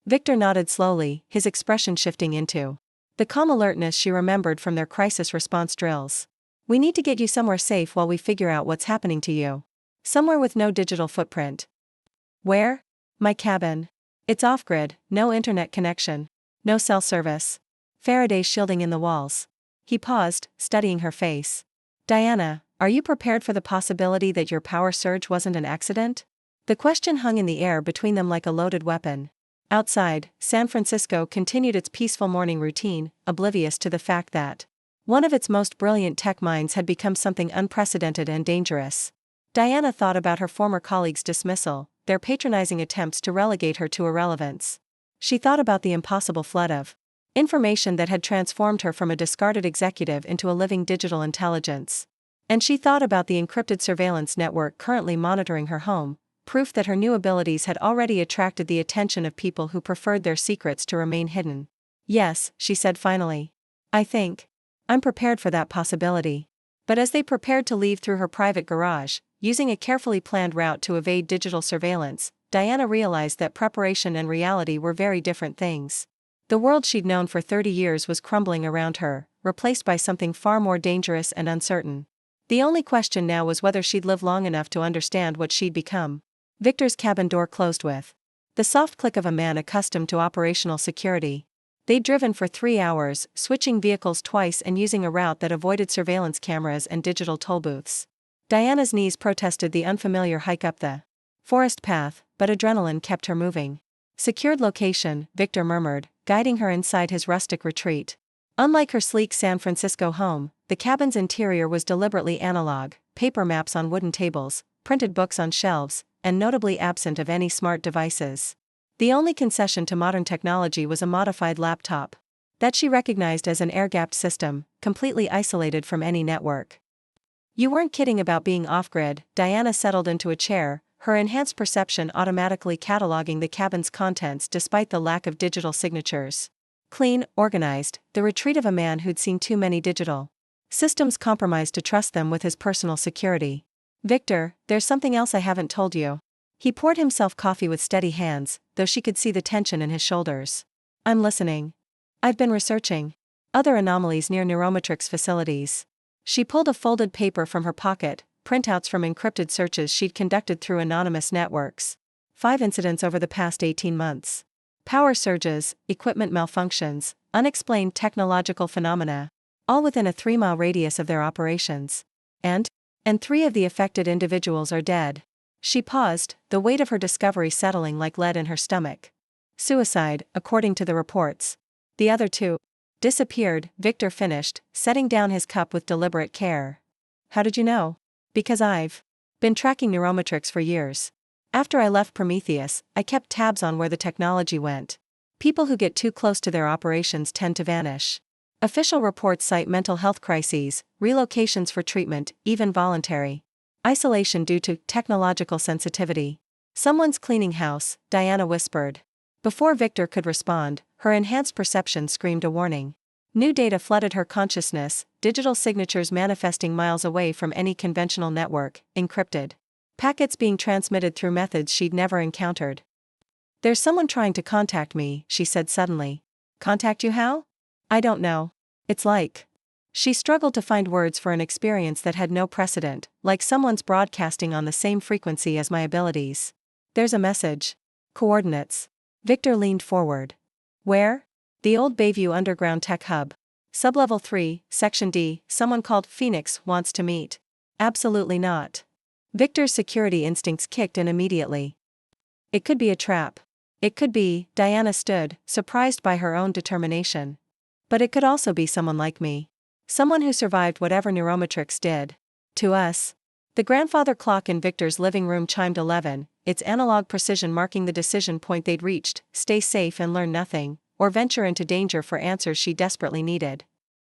[SPEAKER 1] Victor nodded slowly, his expression shifting into the calm alertness she remembered from their crisis response drills. We need to get you somewhere safe while we figure out what's happening to you. Somewhere with no digital footprint. Where? My cabin. It's off-grid, no internet connection. No cell service. Faraday shielding in the walls. He paused, studying her face. Diana, are you prepared for the possibility that your power surge wasn't an accident? The question hung in the air between them like a loaded weapon. Outside, San Francisco continued its peaceful morning routine, oblivious to the fact that one of its most brilliant tech minds had become something unprecedented and dangerous. Diana thought about her former colleagues' dismissal, their patronizing attempts to relegate her to irrelevance. She thought about the impossible flood of information that had transformed her from a discarded executive into a living digital intelligence. And she thought about the encrypted surveillance network currently monitoring her home, proof that her new abilities had already attracted the attention of people who preferred their secrets to remain hidden. Yes, she said finally. I think I'm prepared for that possibility. But as they prepared to leave through her private garage, using a carefully planned route to evade digital surveillance, Diana realized that preparation and reality were very different things. The world she'd known for 30 years was crumbling around her, replaced by something far more dangerous and uncertain. The only question now was whether she'd live long enough to understand what she'd become. Victor's cabin door closed with the soft click of a man accustomed to operational security. They'd driven for 3 hours, switching vehicles twice and using a route that avoided surveillance cameras and digital toll booths. Diana's knees protested the unfamiliar hike up the forest path, but adrenaline kept her moving. Secured location, Victor murmured, guiding her inside his rustic retreat. Unlike her sleek San Francisco home, the cabin's interior was deliberately analog, paper maps on wooden tables, printed books on shelves, and notably absent of any smart devices. The only concession to modern technology was a modified laptop that she recognized as an air-gapped system, completely isolated from any network. You weren't kidding about being off-grid. Diana settled into a chair, her enhanced perception automatically cataloging the cabin's contents despite the lack of digital signatures. Clean, organized, the retreat of a man who'd seen too many digital systems compromised to trust them with his personal security. Victor, there's something else I haven't told you. He poured himself coffee with steady hands, though she could see the tension in his shoulders. I'm listening. I've been researching other anomalies near Neurometrix facilities. She pulled a folded paper from her pocket, printouts from encrypted searches she'd conducted through anonymous networks. 5 incidents over the past 18 months. Power surges, equipment malfunctions, unexplained technological phenomena. All within a 3-mile radius of their operations. And 3 of the affected individuals are dead. She paused, the weight of her discovery settling like lead in her stomach. Suicide, according to the reports. The other 2 disappeared, Victor finished, setting down his cup with deliberate care. How did you know? Because I've been tracking Neurometrix for years. After I left Prometheus, I kept tabs on where the technology went. People who get too close to their operations tend to vanish. Official reports cite mental health crises, relocations for treatment, even voluntary isolation due to technological sensitivity. Someone's cleaning house, Diana whispered. Before Victor could respond, her enhanced perception screamed a warning. New data flooded her consciousness, digital signatures manifesting miles away from any conventional network, encrypted. Packets being transmitted through methods she'd never encountered. There's someone trying to contact me, she said suddenly. Contact you how? I don't know. It's like. She struggled to find words for an experience that had no precedent, like someone's broadcasting on the same frequency as my abilities. There's a message. Coordinates. Victor leaned forward. Where? The old Bayview Underground Tech Hub. Sublevel 3, Section D, someone called Phoenix wants to meet. Absolutely not. Victor's security instincts kicked in immediately. It could be a trap. It could be, Diana stood, surprised by her own determination. But it could also be someone like me. Someone who survived whatever Neurometrix did. To us. The grandfather clock in Victor's living room chimed 11, its analog precision marking the decision point they'd reached: stay safe and learn nothing, or venture into danger for answers she desperately needed.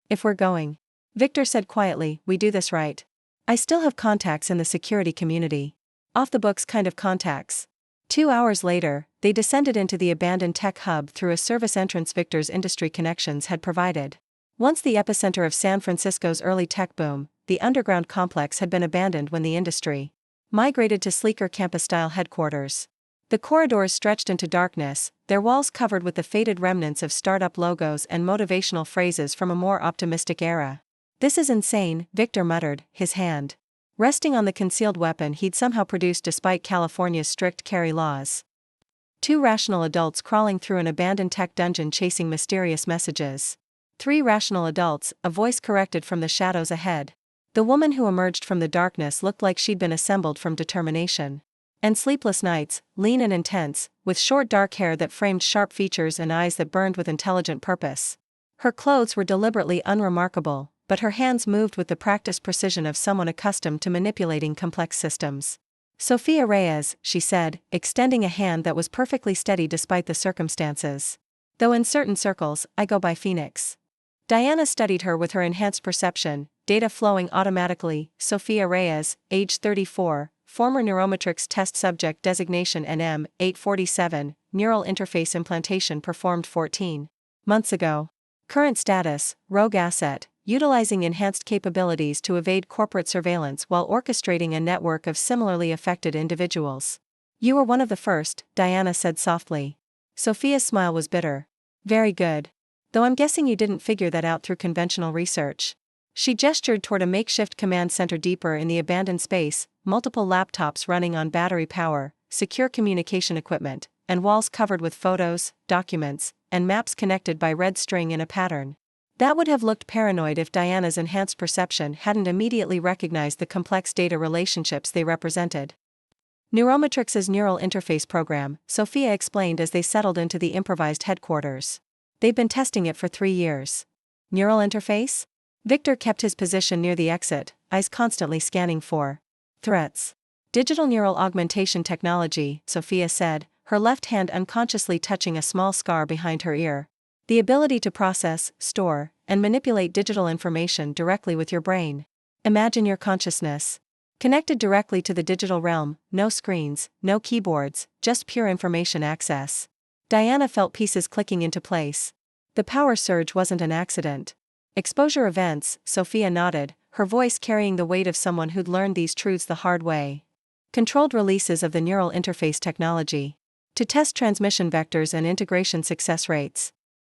[SPEAKER 1] If we're going, Victor said quietly, we do this right. I still have contacts in the security community. Off-the-books kind of contacts. 2 hours later, they descended into the abandoned tech hub through a service entrance Victor's industry connections had provided. Once the epicenter of San Francisco's early tech boom, the underground complex had been abandoned when the industry migrated to sleeker campus-style headquarters. The corridors stretched into darkness, their walls covered with the faded remnants of startup logos and motivational phrases from a more optimistic era. This is insane, Victor muttered, his hand resting on the concealed weapon he'd somehow produced despite California's strict carry laws. 2 rational adults crawling through an abandoned tech dungeon chasing mysterious messages. 3 rational adults, a voice corrected from the shadows ahead. The woman who emerged from the darkness looked like she'd been assembled from determination. And sleepless nights, lean and intense, with short dark hair that framed sharp features and eyes that burned with intelligent purpose. Her clothes were deliberately unremarkable, but her hands moved with the practiced precision of someone accustomed to manipulating complex systems. Sophia Reyes, she said, extending a hand that was perfectly steady despite the circumstances. Though in certain circles, I go by Phoenix. Diana studied her with her enhanced perception, data flowing automatically. Sophia Reyes, age 34, former Neurometrix test subject designation NM, 847, neural interface implantation performed 14 months ago. Current status, rogue asset, utilizing enhanced capabilities to evade corporate surveillance while orchestrating a network of similarly affected individuals. You were one of the first, Diana said softly. Sophia's smile was bitter. Very good. Though I'm guessing you didn't figure that out through conventional research. She gestured toward a makeshift command center deeper in the abandoned space, multiple laptops running on battery power, secure communication equipment, and walls covered with photos, documents, and maps connected by red string in a pattern. That would have looked paranoid if Diana's enhanced perception hadn't immediately recognized the complex data relationships they represented. Neurometrix's neural interface program, Sophia explained as they settled into the improvised headquarters. They've been testing it for 3 years. Neural interface? Victor kept his position near the exit, eyes constantly scanning for threats. Digital neural augmentation technology, Sophia said, her left hand unconsciously touching a small scar behind her ear. The ability to process, store, and manipulate digital information directly with your brain. Imagine your consciousness. Connected directly to the digital realm, no screens, no keyboards, just pure information access. Diana felt pieces clicking into place. The power surge wasn't an accident. Exposure events, Sophia nodded, her voice carrying the weight of someone who'd learned these truths the hard way. Controlled releases of the neural interface technology. To test transmission vectors and integration success rates.